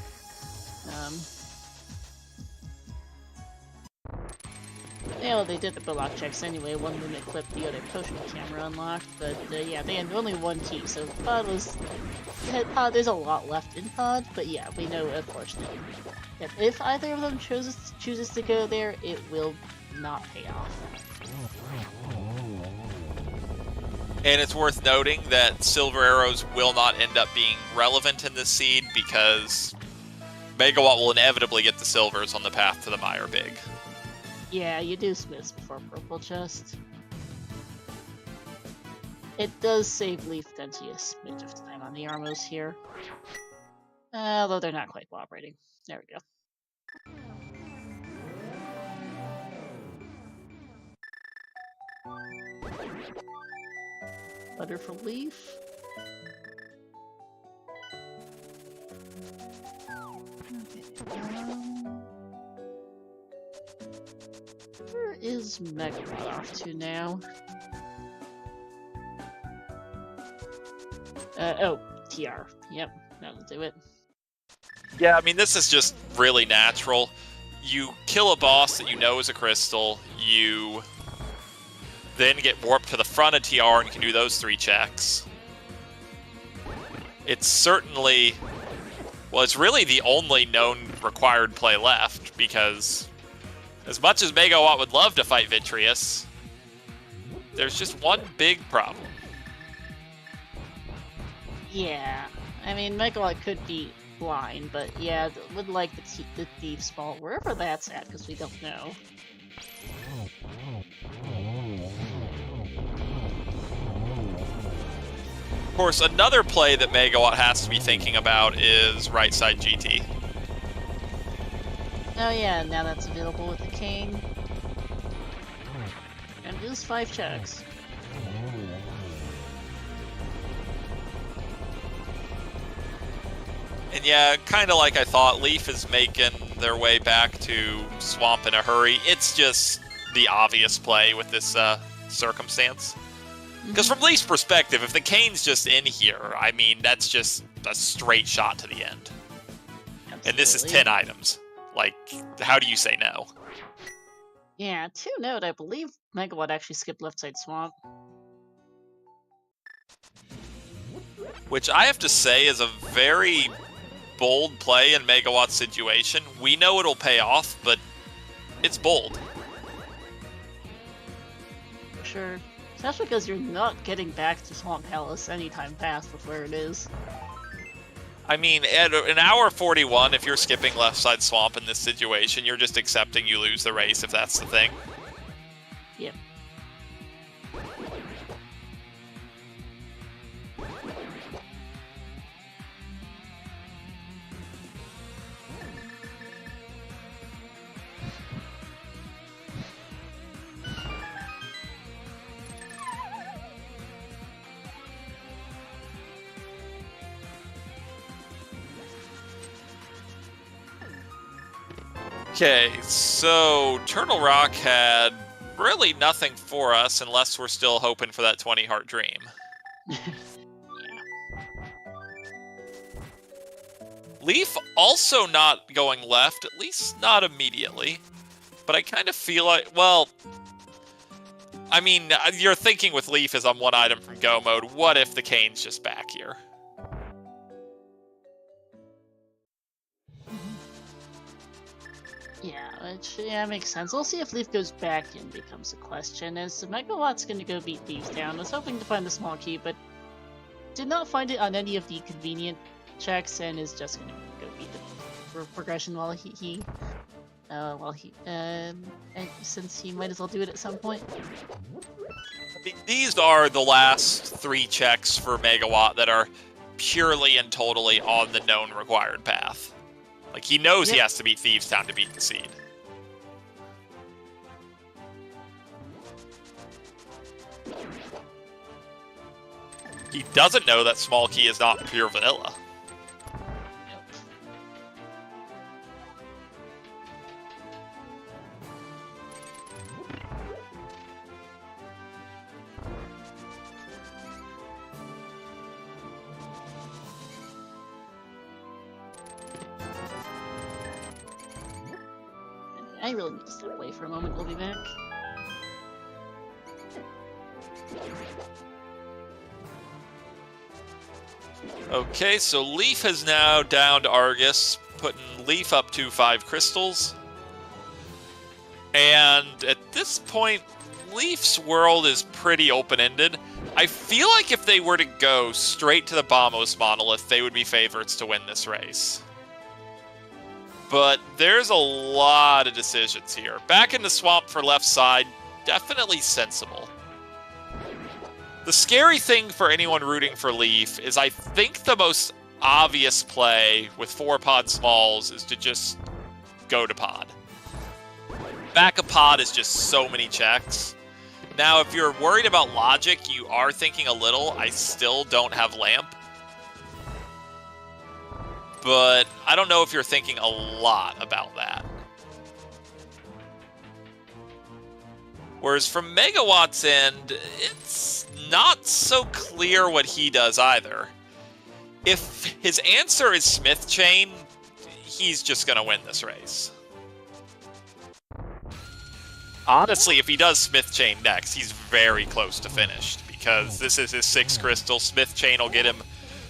Yeah, they did the block checks anyway, 1 limit clip, the other potion camera unlocked, but yeah, they had only 1 key, so pod was... there's a lot left in pod, but yeah, we know, unfortunately, that if either of them chooses to go there, it will not pay off. And it's worth noting that Silver Arrows will not end up being relevant in this seed, because Megawott will inevitably get the silvers on the path to the Mire Big. Yeah, you do Smiths before Purple Chest. It does save Leaf potentially a smidge of time on the Armos here. Although they're not quite cooperating. There we go. Butter for Leaf. Okay, where is Megawott off to now? Oh, TR. Yep, that'll do it. Yeah, I mean, this is just really natural. You kill a boss that you know is a crystal, you then get warped to the front of TR and you can do those 3 checks. It's certainly... Well, it's really the only known required play left, because as much as Megawatt would love to fight Vitreous, there's just one big problem. Yeah, I mean, Megawatt could be blind, but yeah, would like the Thieves' Vault, wherever that's at, because we don't know. Of course, another play that Megawatt has to be thinking about is right side GT. Oh yeah, now that's available with the King. And just 5 checks. And yeah, kind of like I thought, Leaf is making their way back to Swamp in a hurry. It's just the obvious play with this circumstance. Because from Leaf's perspective, if the Cane's just in here, I mean, that's just a straight shot to the end. Absolutely. And this is 10 items. Like, how do you say no? Yeah, to note, I believe Megawatt actually skipped left side Swamp. Which I have to say is a very bold play in Megawatt's situation. We know it'll pay off, but it's bold. For sure. Especially because you're not getting back to Swamp Palace anytime fast with where it is. I mean, at an hour 41, if you're skipping left side Swamp in this situation, you're just accepting you lose the race if that's the thing. Yep. Okay, so Turtle Rock had really nothing for us unless we're still hoping for that 20 heart dream. Yeah. Leaf also not going left, at least not immediately. But I kind of feel like, well, I mean, you're thinking with Leaf is on one item from go mode. What if the Cane's just back here? Yeah, which makes sense. We'll see if Leaf goes back and becomes a question. As Megawatt's going to go beat Thieves Town. Was hoping to find the small key, but did not find it on any of the convenient checks, and is just going to go beat the progression while and since he might as well do it at some point. I mean, these are the last 3 checks for Megawatt that are purely and totally on the known required path. Like, he knows he has to beat Thieves Town to beat the seed. He doesn't know that small key is not pure vanilla. I really need to step away for a moment. We'll be back. Okay, so Leaf has now downed Argus, putting Leaf up to 5 crystals. And at this point, Leaf's world is pretty open-ended. I feel like if they were to go straight to the Bombos monolith, they would be favorites to win this race. But there's a lot of decisions here. Back in the swamp for left side, definitely sensible. The scary thing for anyone rooting for Leaf is I think the most obvious play with 4 pod smalls is to just go to pod. Back of pod is just so many checks. Now, if you're worried about logic, you are thinking a little. I still don't have lamp. But I don't know if you're thinking a lot about that. Whereas from Megawatt's end, it's not so clear what he does either. If his answer is Smith Chain, he's just going to win this race. Honestly, if he does Smith Chain next, he's very close to finished, because this is his 6th crystal. Smith Chain will get him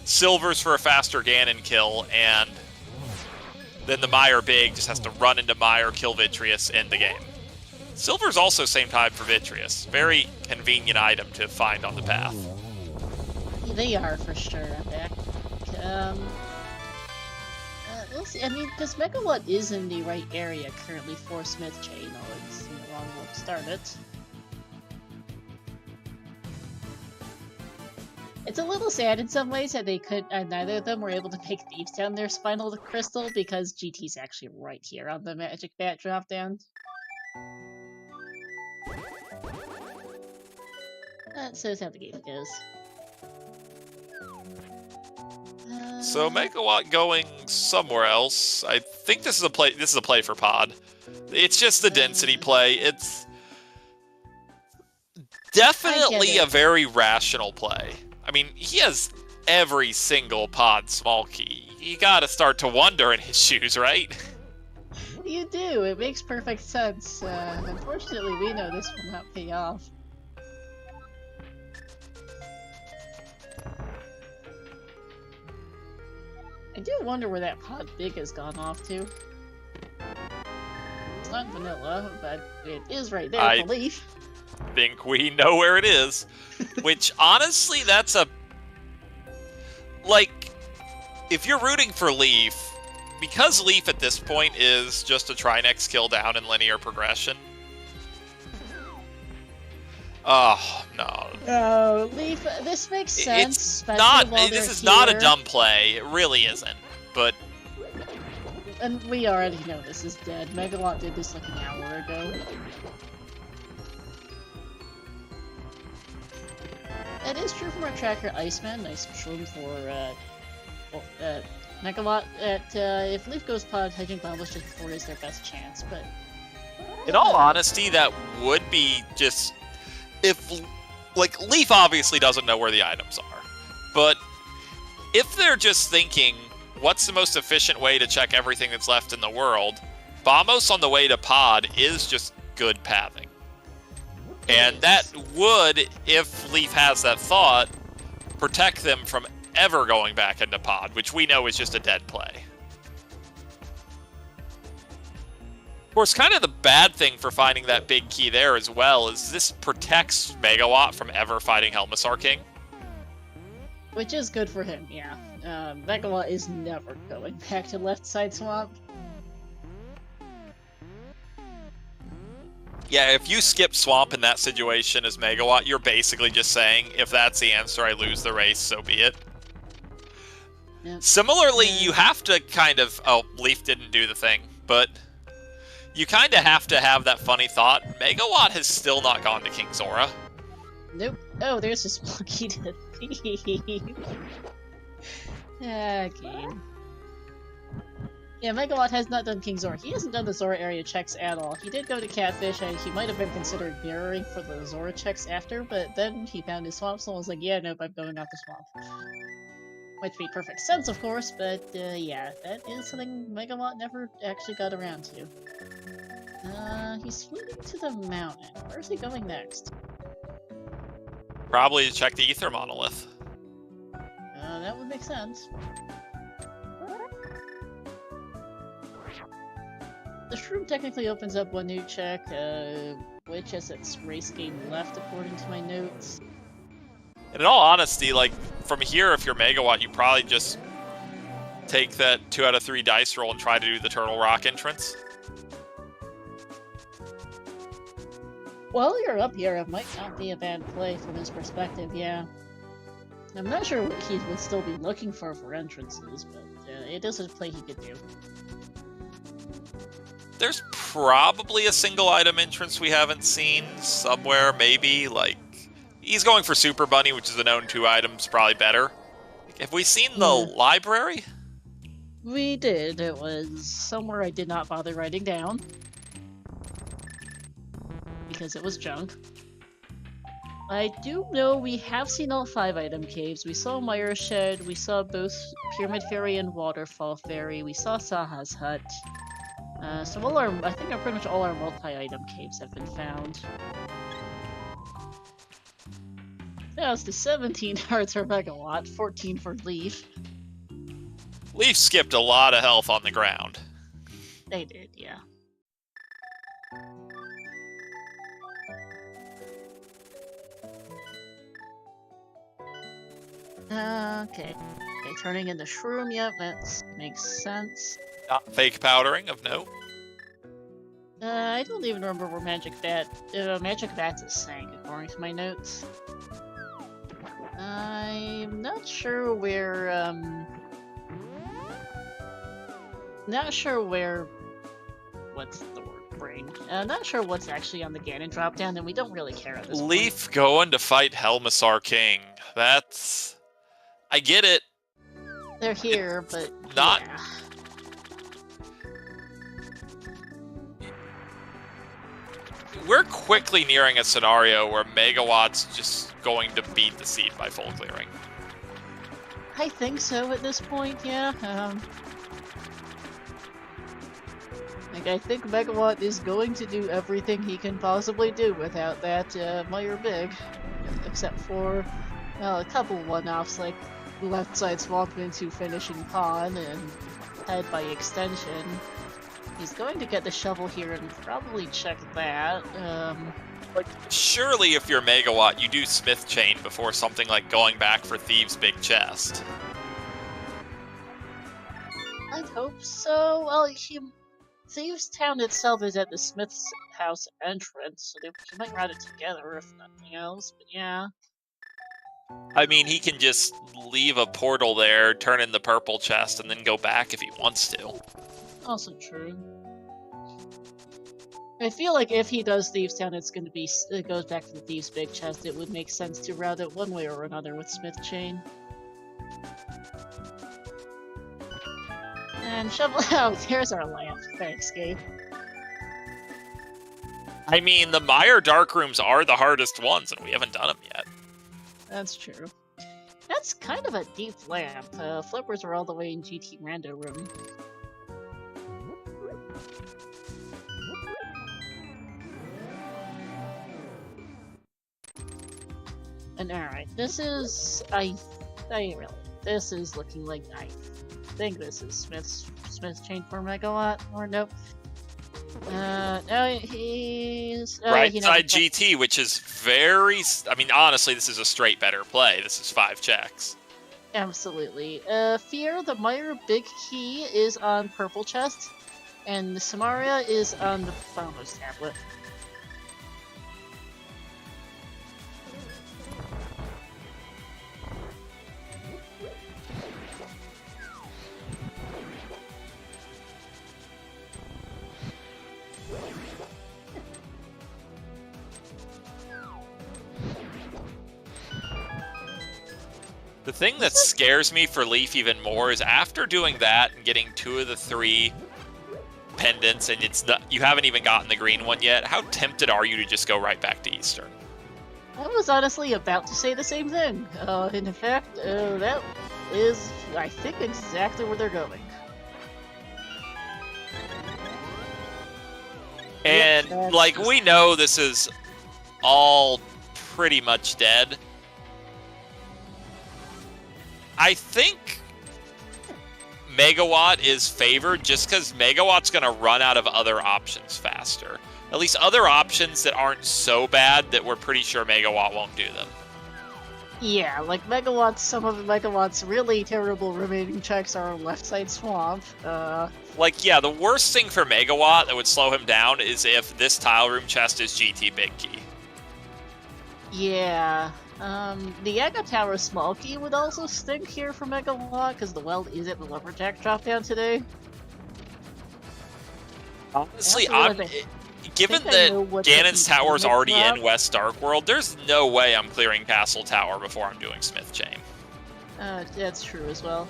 silvers for a faster Ganon kill, and then the Mire Big just has to run into Mire, kill Vitreous, end the game. Silver's also same time for Vitreous. Very convenient item to find on the path. They are, for sure, back. We'll see. I mean, because Megawatt is in the right area currently for Smith Chain, or it's in the wrong one to start it. It's a little sad in some ways that they could, neither of them were able to make Thieves Town their final crystal, because GT's actually right here on the Magic Bat dropdown. That says how the game goes. So Megawatt going somewhere else. I think this is a play. This is a play for pod. It's just the density play. It's definitely a very rational play. I mean, he has every single pod small key. You gotta start to wonder in his shoes, right? You do. It makes perfect sense. Unfortunately, we know this will not pay off. I do wonder where that pod big has gone off to. It's not vanilla, but it is right there for Leaf. I think we know where it is. Which, honestly, that's a... Like, if you're rooting for Leaf, because Leaf at this point is just a Trinex kill down in linear progression... Oh, no. Oh, Leaf, this makes sense. It's not... This is not a dumb play. It really isn't. But... And we already know this is dead. Megawatt did this like an hour ago. That is true from our tracker Iceman. Nice shroom for Megawatt. If Leaf goes pod, hedging Bombos just before is their best chance, but In all honesty, that would be just if, like, Leaf obviously doesn't know where the items are, but if they're just thinking, what's the most efficient way to check everything that's left in the world, Vamos on the way to Pod is just good pathing. And that would, if Leaf has that thought, protect them from ever going back into Pod, which we know is just a dead play. Of course, kind of the bad thing for finding that big key there as well is this protects Megawatt from ever fighting Helmasaur King. Which is good for him, yeah. Megawatt is never going back to left side swamp. Yeah, if you skip swamp in that situation as Megawatt, you're basically just saying, if that's the answer, I lose the race, so be it. Yep. Similarly, you have to kind of... Oh, Leaf didn't do the thing, but... You kind of have to have that funny thought. Megawatt has still not gone to King Zora. Nope. Oh, there's this monkey to thief. Game. Yeah, Megawatt has not done King Zora. He hasn't done the Zora area checks at all. He did go to Catfish, and he might have been considered mirroring for the Zora checks after, but then he found his swamp, so I was like, yeah, nope, I'm going out the swamp. Which made perfect sense, of course, but yeah, that is something Megawatt never actually got around to. He's moving to the mountain. Where's he going next? Probably to check the Ether Monolith. That would make sense. The Shroom technically opens up one new check, which has its race game left according to my notes. And in all honesty, like, from here, if you're Megawatt, you probably just take that 2 out of 3 dice roll and try to do the Turtle Rock entrance. While you're up here, it might not be a bad play from his perspective, yeah. I'm not sure what he would still be looking for entrances, but it is a play he could do. There's probably a single item entrance we haven't seen somewhere, maybe, like... He's going for Super Bunny, which is a known 2 items, probably better. Have we seen the library? We did. It was somewhere I did not bother writing down. Because it was junk. I do know we have seen all 5 item caves. We saw Mire Shed, we saw both Pyramid Fairy and Waterfall Fairy, we saw Saha's Hut. So I think pretty much all our multi-item caves have been found. That was the 17 hearts for Megawatt, 14 for Leaf. Leaf skipped a lot of health on the ground. They did, yeah. Okay, turning into Shroom, yep, that makes sense. Not fake powdering of note. I don't even remember where Magic Bat's is sank, according to my notes. I'm not sure where, what's the word, brain? Not sure what's actually on the Ganon dropdown, and we don't really care at this point. Leaf going to fight Helmasaur King. That's... I get it. They're here, but not... yeah. We're quickly nearing a scenario where Megawatt's just going to beat the seed by full clearing. I think so at this point, yeah. I think Megawatt is going to do everything he can possibly do without that Mire Big. Except for a couple one-offs like left side swamp into finishing Pawn and Head by extension. He's going to get the shovel here and probably check that. Like, surely if you're Megawatt, you do Smith Chain before something like going back for Thieves' big chest. I'd hope so. Well, Thieves Town itself is at the Smith's house entrance, so he might route it together if nothing else, but yeah. I mean, he can just leave a portal there, turn in the purple chest, and then go back if he wants to. Also true. I feel like if he does Thieves Town, it goes back to the Thieves' big chest. It would make sense to route it one way or another with Smith Chain. And shovel out. There's our lamp. Thanks, Gabe. I mean, the Mire Dark Rooms are the hardest ones, and we haven't done them yet. That's true. That's kind of a deep lamp. Flippers are all the way in GT Rando room. And alright, this is this is looking like I think this is Smith's chain for Megawatt, or nope. No, he's right side GT, which is very. I mean, honestly, this is a straight better play. This is 5 checks. Absolutely. Fear the Mire Big Key is on purple chest, and the Samaria is on the Founder's tablet. The thing that scares me for Leaf even more is after doing that and getting 2 of the 3 pendants, and you haven't even gotten the green one yet, how tempted are you to just go right back to Eastern? I was honestly about to say the same thing. In fact, that is, I think, exactly where they're going. And, like, we know this is all pretty much dead. I think Megawatt is favored just because Megawatt's going to run out of other options faster. At least other options that aren't so bad that we're pretty sure Megawatt won't do them. Yeah, like some of Megawatt's really terrible remaining checks are left side swamp. Like, yeah, the worst thing for Megawatt that would slow him down is if this tile room chest is GT Big Key. Yeah. The Echo Tower Small Key would also stink here for Megawatt, because the Weld is at the Lumberjack drop-down today. Honestly, given that Ganon's Tower's already in West Dark World, there's no way I'm clearing Castle Tower before I'm doing Smith Chain. That's true as well.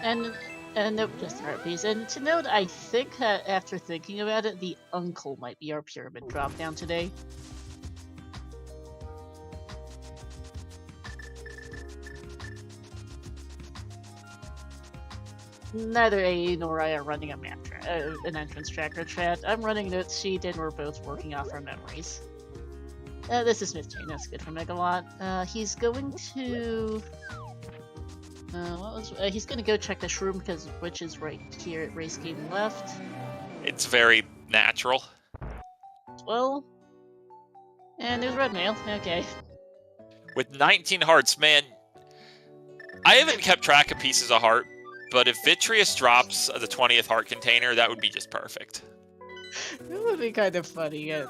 And nope, just RPs. And to note, I think that after thinking about it, the Uncle might be our Pyramid drop-down today. Neither A nor I are running a map an entrance tracker chat. I'm running a note sheet, and we're both working off our memories. This is Smith Chain. That's good for Megawatt. He's going to. He's going to go check the shroom which is right here at race game left. It's very natural. Well, and there's red mail. Okay. With 19 hearts, man, I haven't kept track of pieces of heart. But if Vitreous drops the 20th heart container, that would be just perfect. That would be kind of funny, yeah.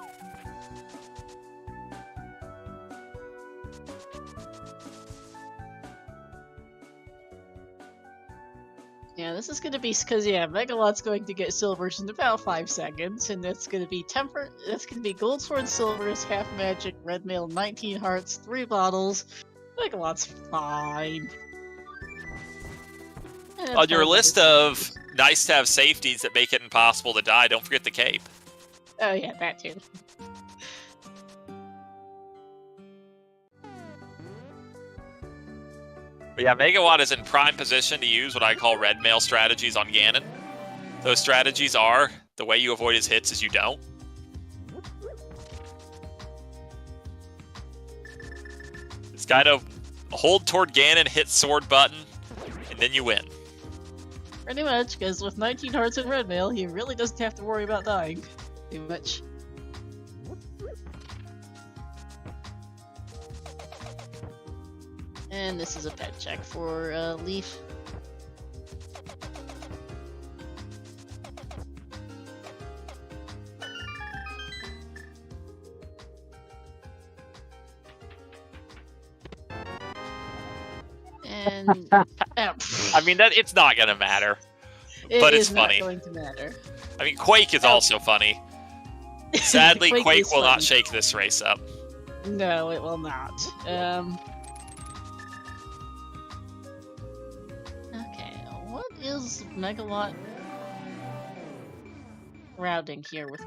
Yeah, this is gonna be because Megawatt's going to get silvers in about 5 seconds, and that's gonna be That's gonna be gold sword silvers, half magic, red mail, 19 hearts, 3 bottles. Megawatt's fine. On your list of nice-to-have safeties that make it impossible to die, don't forget the cape. Oh yeah, that too. But yeah, Megawatt is in prime position to use what I call red mail strategies on Ganon. Those strategies are, the way you avoid his hits is you don't. It's kind of hold toward Ganon, hit sword button, and then you win. Pretty much, because with 19 hearts and red mail, he really doesn't have to worry about dying too much. And this is a pet check for Leaf. And I mean, it's not gonna matter, but it's funny. Not going to matter. I mean, Quake is also funny. Sadly, Quake will not shake this race up. No, it will not. Okay, what is Megawatt routing here with?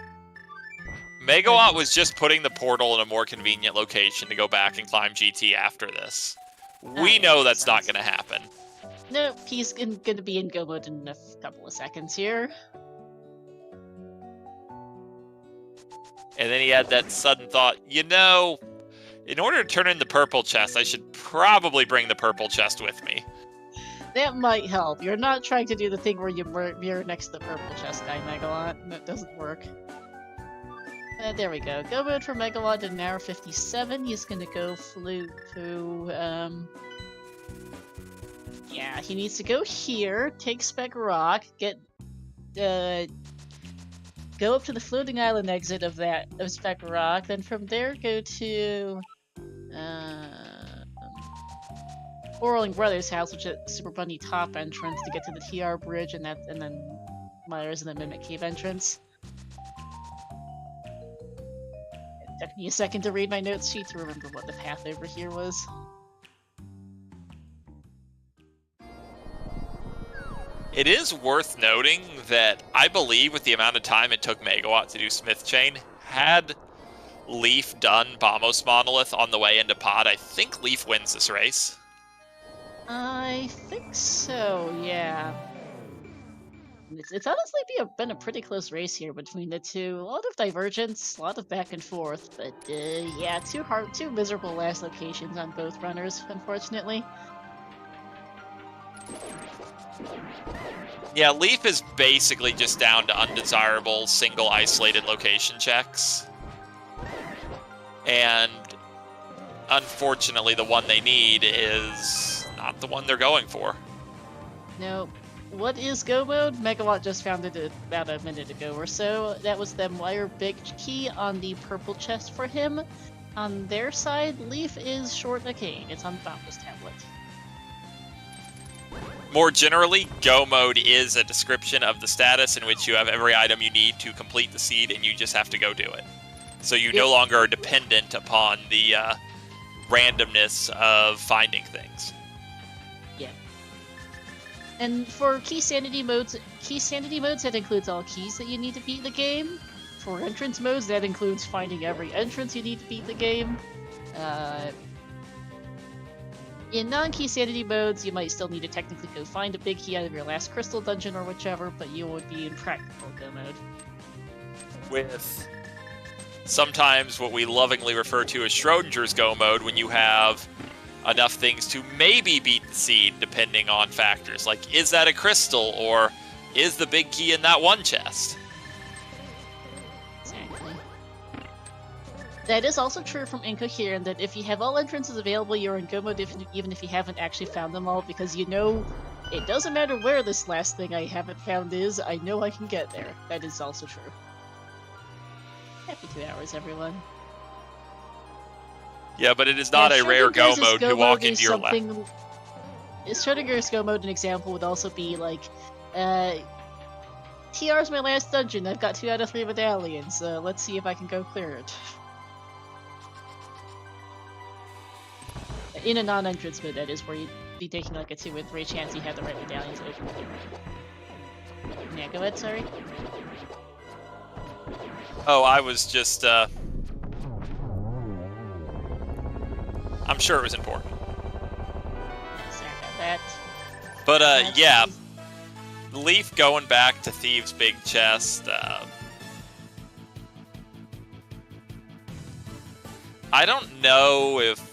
Megawatt was just putting the portal in a more convenient location to go back and climb GT after this. We know that's not going to happen. Nope, he's going to be in go mode in a couple of seconds here. And then he had that sudden thought, you know, in order to turn in the purple chest, I should probably bring the purple chest with me. That might help. You're not trying to do the thing where you mirror next to the purple chest guy, Megawatt. That doesn't work. There we go. Go mode for Megawatt in an hour 57. He's gonna go yeah, he needs to go here, take Spec Rock, get go up to the floating island exit of Spec Rock, then from there go to Whirling Brothers' house, which is Super Bunny top entrance to get to the TR bridge, and then Myers and the Mimic Cave entrance. It took me a second to read my notes sheet to remember what the path over here was. It is worth noting that I believe with the amount of time it took Megawatt to do Smith Chain, had Leaf done Bombos Monolith on the way into Pod, I think Leaf wins this race. I think so, yeah. It's honestly been a pretty close race here between the two. A lot of divergence, a lot of back and forth, but yeah, two miserable last locations on both runners, unfortunately. Yeah, Leaf is basically just down to undesirable single isolated location checks. And unfortunately the one they need is not the one they're going for. No. What is go mode? Megawatt just found it about a minute ago or so. That was them wire big key on the purple chest for him. On their side, Leaf is short a cane. It's on Bombos tablet. More generally, go mode is a description of the status in which you have every item you need to complete the seed and you just have to go do it. So you no longer are dependent upon the randomness of finding things. Yeah. And for key sanity modes, that includes all keys that you need to beat the game. For entrance modes, that includes finding every entrance you need to beat the game. In non-key sanity modes, you might still need to technically go find a big key out of your last crystal dungeon or whichever, but you would be in practical go mode. With sometimes what we lovingly refer to as Schrodinger's go mode, when you have enough things to maybe beat the seed, depending on factors. Like, is that a crystal, or is the big key in that one chest? Exactly. That is also true from Incoherent, that if you have all entrances available, you're in go mode even if you haven't actually found them all, because you know it doesn't matter where this last thing I haven't found is, I know I can get there. That is also true. Happy 2 hours, everyone. Yeah, but it is not a rare go mode to walk into your lap. Schrodinger's go mode, an example, would also be like, TR's my last dungeon, I've got 2 out of 3 medallions, let's see if I can go clear it. In a non-entrance mode, that is, where you'd be taking like a 2 in 3 chance you have the right medallion to open it. Yeah, go ahead, sorry. Oh, I was just, I'm sure it was important. Sorry about that. But, yeah. Leaf going back to Thieves' big chest, I don't know if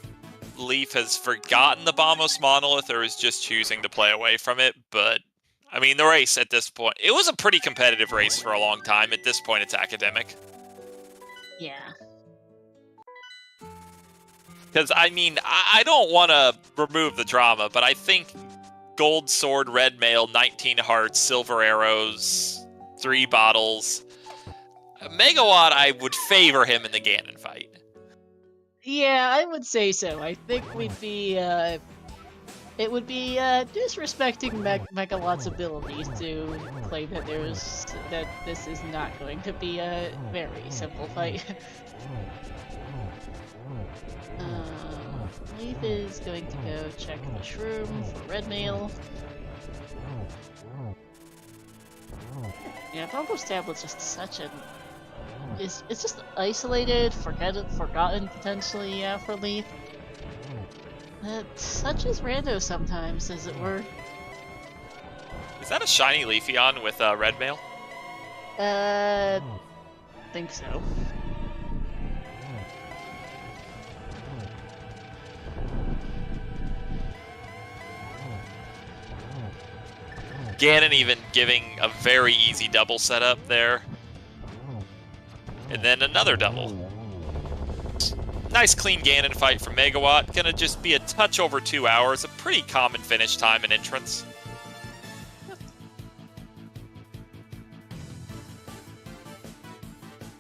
Leaf has forgotten the Bombos Monolith or is just choosing to play away from it, but I mean, the race at this point, it was a pretty competitive race for a long time. At this point, it's academic. Yeah. Because, I mean, I don't want to remove the drama, but I think Gold Sword, Red Mail, 19 Hearts, Silver Arrows, 3 Bottles. Megawatt, I would favor him in the Ganon fight. Yeah, I would say so. I think we'd be, it would be, disrespecting Megawatt's abilities to claim that this is not going to be a very simple fight. Leaf is going to go check the shroom for Red Mail. Yeah, Bombos Tablet's just such a it's just isolated, forgotten potentially, yeah, for Leaf. Such is rando sometimes, as it were. Is that a shiny Leafeon with red mail? Think so. Ganon even giving a very easy double setup there. And then another double. Nice clean Ganon fight from Megawatt. Gonna just be a touch over 2 hours. A pretty common finish time and entrance.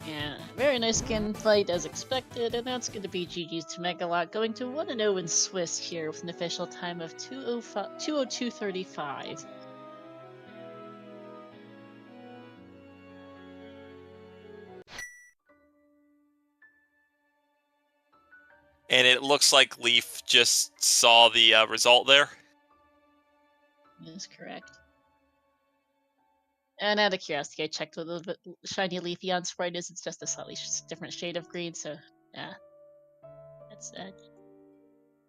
Yeah, very nice Ganon fight as expected, and that's going to be GG's to Megawatt, going to 1-0 in Swiss here with an official time of 2:02:35. And it looks like Leaf just saw the result there. That is correct. And out of curiosity, I checked what the shiny Leafeon sprite is. It's just a slightly different shade of green, so yeah. That's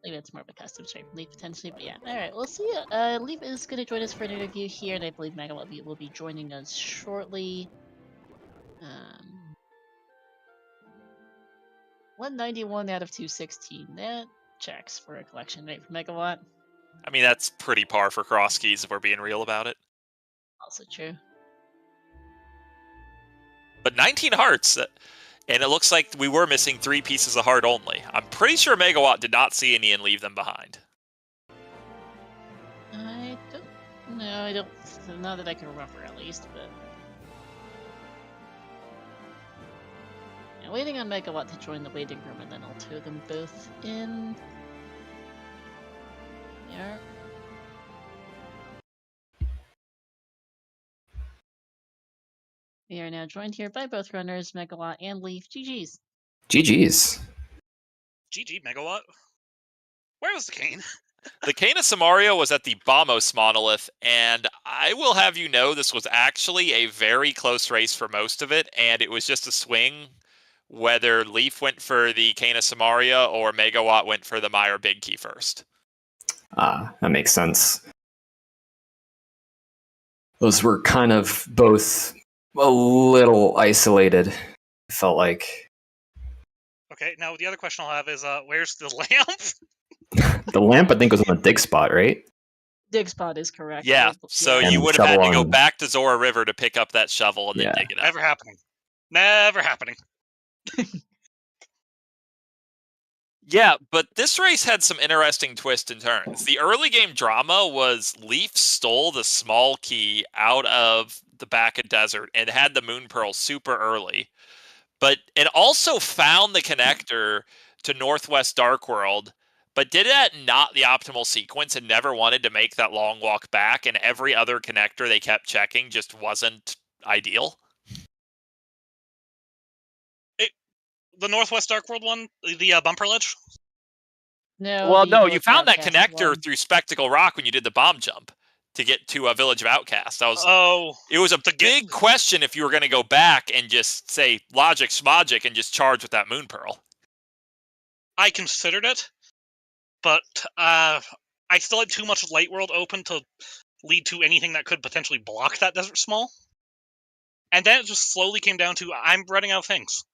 maybe it's more of a custom shape from Leaf potentially, but yeah. Alright, we'll see. Leaf is going to join us for an interview here, and I believe Megawatt will be joining us shortly. 191 out of 216. That checks for a collection rate for Megawatt. I mean, that's pretty par for Crosskeys if we're being real about it. Also true. But 19 hearts, and it looks like we were missing 3 pieces of heart only. I'm pretty sure Megawatt did not see any and leave them behind. I don't know. I don't. Not that I can remember, at least, but. Yeah, waiting on Megawatt to join the waiting room, and then I'll tow them both in. Yeah. We are now joined here by both runners, Megawatt and Leaf. GG's. GG's. GG, Megawatt. Where was the cane? The Cane of Samaria was at the Bamos monolith, and I will have you know this was actually a very close race for most of it, and it was just a swing whether Leaf went for the Cane of Samaria or Megawatt went for the Meyer Big Key first. That makes sense. Those were kind of both a little isolated, it felt like. Okay, now the other question I'll have is, where's the lamp? The lamp, I think, was on the dig spot, right? Dig spot is correct. Yeah, so And you would have had to go shovel back to Zora River to pick up that shovel and then dig it up. Never happening. Never happening. Yeah, but this race had some interesting twists and turns. The early game drama was Leaf stole the small key out of the back of desert and had the Moon Pearl super early. But it also found the connector to Northwest Dark World, but did that not the optimal sequence and never wanted to make that long walk back, and every other connector they kept checking just wasn't ideal. The Northwest Dark World one? The bumper ledge? No. Well, the no, you North found that Outcast connector one. through Spectacle Rock when you did the bomb jump to get to a Village of Outcast. Oh. It was a big question if you were going to go back and just say logic smogic and just charge with that Moon Pearl. I considered it, but I still had too much Light World open to lead to anything that could potentially block that Desert Small. And then it just slowly came down to, I'm running out of things.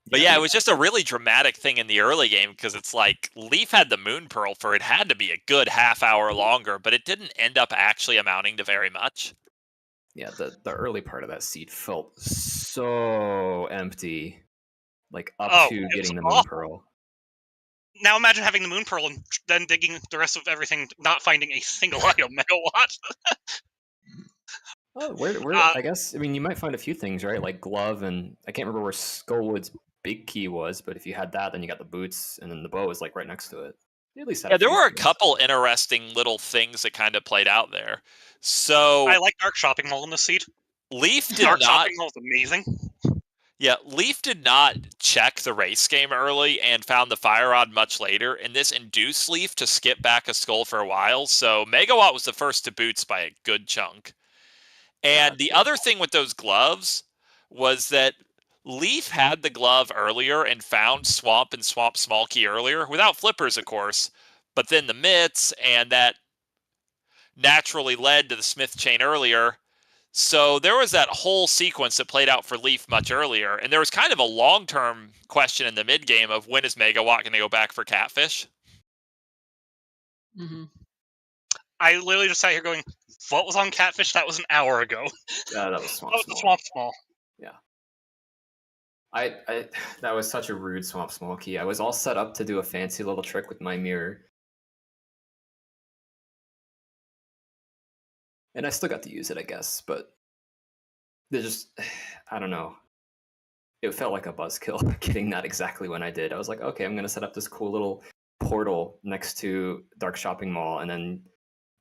But yeah, it was just a really dramatic thing in the early game because it's like Leaf had the Moon Pearl for it had to be a good half hour longer, but it didn't end up actually amounting to very much. Yeah, the early part of that seed felt so empty, like up to getting the Moon Pearl. Now imagine having the Moon Pearl and then digging the rest of everything, not finding a single item Megawatt. Oh, where I guess, I mean, you might find a few things, right? Like glove, and I can't remember where Skullwood's big key was, but if you had that, then you got the boots, and then the bow was like right next to it. You at least had there were a things. couple interesting little things that kind of played out there. So I like Dark Shopping Mall in this seed. Leaf did Dark not. Shopping Mall is amazing. Yeah, Leaf did not check the race game early and found the Fire Rod much later, and this induced Leaf to skip back a skull for a while, so Megawatt was the first to boots by a good chunk. And the other thing with those gloves was that Leaf had the glove earlier and found Swamp and Swamp Small Key earlier, without flippers, of course. But then the mitts, and that naturally led to the Smith chain earlier. So there was that whole sequence that played out for Leaf much earlier. And there was kind of a long-term question in the mid-game of when is Megawatt going to go back for Catfish? Mm-hmm. I literally just sat here going, what was on Catfish? That was an hour ago. That was Swamp That was the Small. Swamp Small. Yeah. I that was such a rude Swamp Small Key. I was all set up to do a fancy little trick with my mirror. And I still got to use it, I guess, but they just, I don't know. It felt like a buzzkill getting that exactly when I did. I was like, okay, I'm going to set up this cool little portal next to Dark Shopping Mall and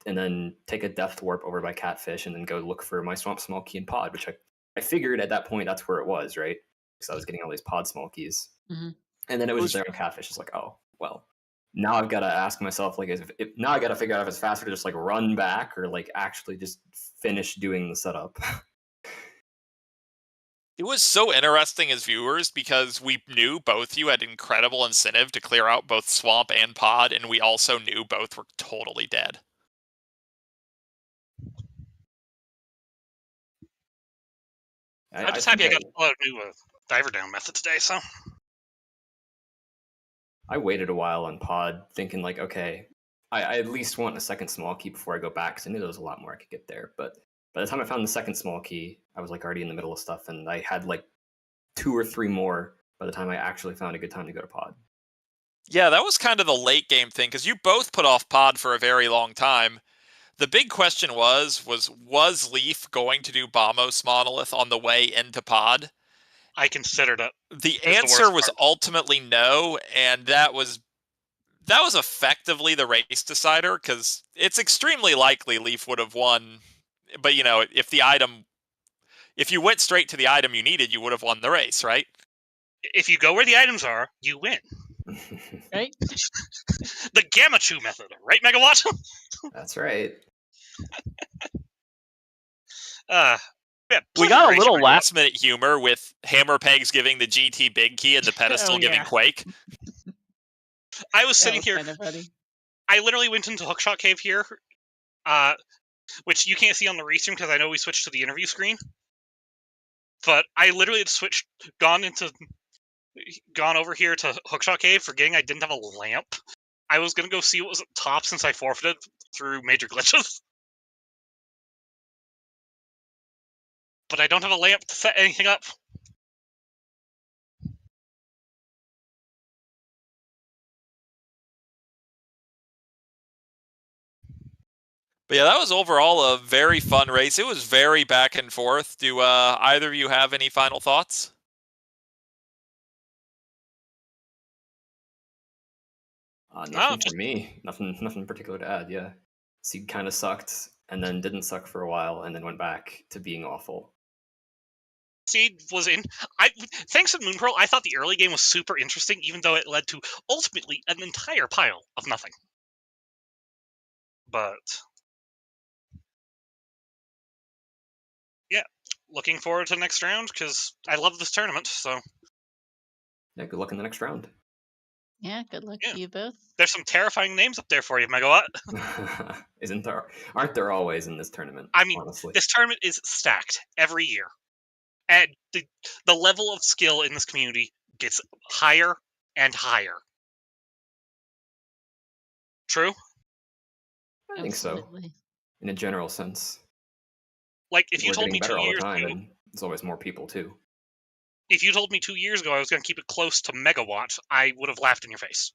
then take a depth warp over by Catfish and then go look for my Swamp Small Key and Pod, which I figured at that point that's where it was, right? Because I was getting all these Pod Small Keys. Mm-hmm. And then it was just there on Catfish. It's like, oh, well, now I've got to ask myself, like, now I got to figure out if it's faster to just like run back or like actually just finish doing the setup. It was so interesting as viewers because we knew both you had incredible incentive to clear out both Swamp and Pod, and we also knew both were totally dead. I'm just happy I got to pull out a new diver down method today, so. I waited a while on Pod thinking like, okay, I at least want a second small key before I go back because I knew there was a lot more I could get there. But by the time I found the second small key, I was like already in the middle of stuff, and I had like 2 or 3 more by the time I actually found a good time to go to Pod. Yeah, that was kind of the late game thing because you both put off Pod for a very long time. The big question was Leaf going to do Bombos Monolith on the way into Pod? I considered it. The answer was ultimately no, and that was effectively the race decider because it's extremely likely Leaf would have won. But you know, if you went straight to the item you needed, you would have won the race, right? If you go where the items are, you win. Right? The Gamma Chew method, right, Megawatt? That's right. Yeah, we got a little last minute humor with Hammer Pegs giving the GT Big Key and the pedestal giving Quake. I was sitting here. Kind of funny. I literally went into Hookshot Cave here, which you can't see on the restream because I know we switched to the interview screen. But I literally had gone over here to Hookshot Cave, forgetting I didn't have a lamp. I was gonna go see what was at the top since I forfeited through major glitches. But I don't have a lamp to set anything up. But yeah, that was overall a very fun race. It was very back and forth. Do either of you have any final thoughts? Nothing for me. Nothing particular to add. Yeah, Seed kind of sucked, and then didn't suck for a while, and then went back to being awful. Seed was in. Thanks to Moonpearl, I thought the early game was super interesting, even though it led to ultimately an entire pile of nothing. But yeah, looking forward to the next round because I love this tournament. So yeah, good luck in the next round. Yeah, good luck to you both. There's some terrifying names up there for you, Megawatt. Isn't there? Aren't there always in this tournament? I mean, honestly, this tournament is stacked every year. And the level of skill in this community gets higher and higher. True? I think so. In a general sense. Like, if you told me 2 years ago... and there's always more people, too. If you told me 2 years ago I was going to keep it close to Megawatt, I would have laughed in your face.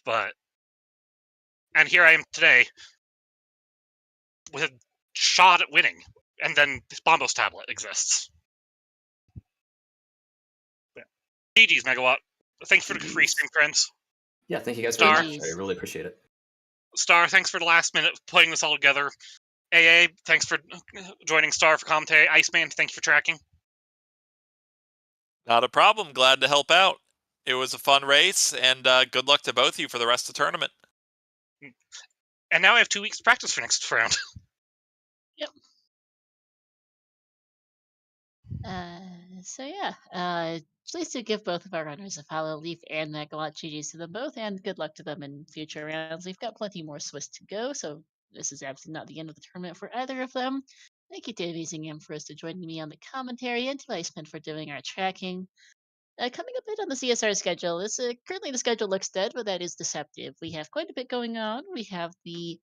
But... And here I am today, with a shot at winning. And then this Bombos tablet exists. Yeah. GG's, Megawatt. Thanks for the free stream, friends. Yeah, thank you guys very much. I really appreciate it. Star, thanks for the last minute putting this all together. AA, thanks for joining Star for commentary. Iceman, thank you for tracking. Not a problem. Glad to help out. It was a fun race, and good luck to both of you for the rest of the tournament. And now I have 2 weeks to practice for next round. Yep. So yeah, please do give both of our runners a follow, Leaf and Megawott. GGs to them both, and good luck to them in future rounds. We've got plenty more Swiss to go, so this is absolutely not the end of the tournament for either of them. Thank you to Amazing Empress for joining me on the commentary, and to Iceman for doing our tracking. Coming a bit on the CSR schedule, currently the schedule looks dead, but that is deceptive. We have quite a bit going on. We have the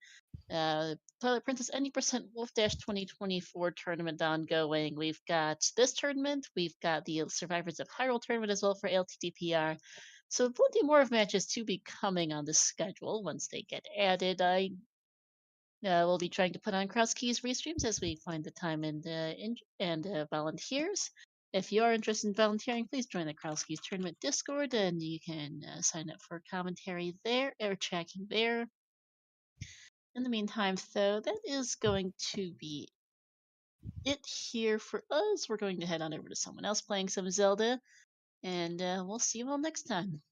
Twilight Princess Any Percent Wolf Dash 2024 tournament ongoing. We've got this tournament. We've got the Survivors of Hyrule tournament as well for ALttPR. So plenty more of matches to be coming on the schedule once they get added. I will be trying to put on Crosskeys restreams as we find the time and volunteers. If you are interested in volunteering, please join the Crosskeys Tournament Discord, and you can sign up for commentary there or tracking there. In the meantime, though, that is going to be it here for us. We're going to head on over to someone else playing some Zelda, and we'll see you all next time.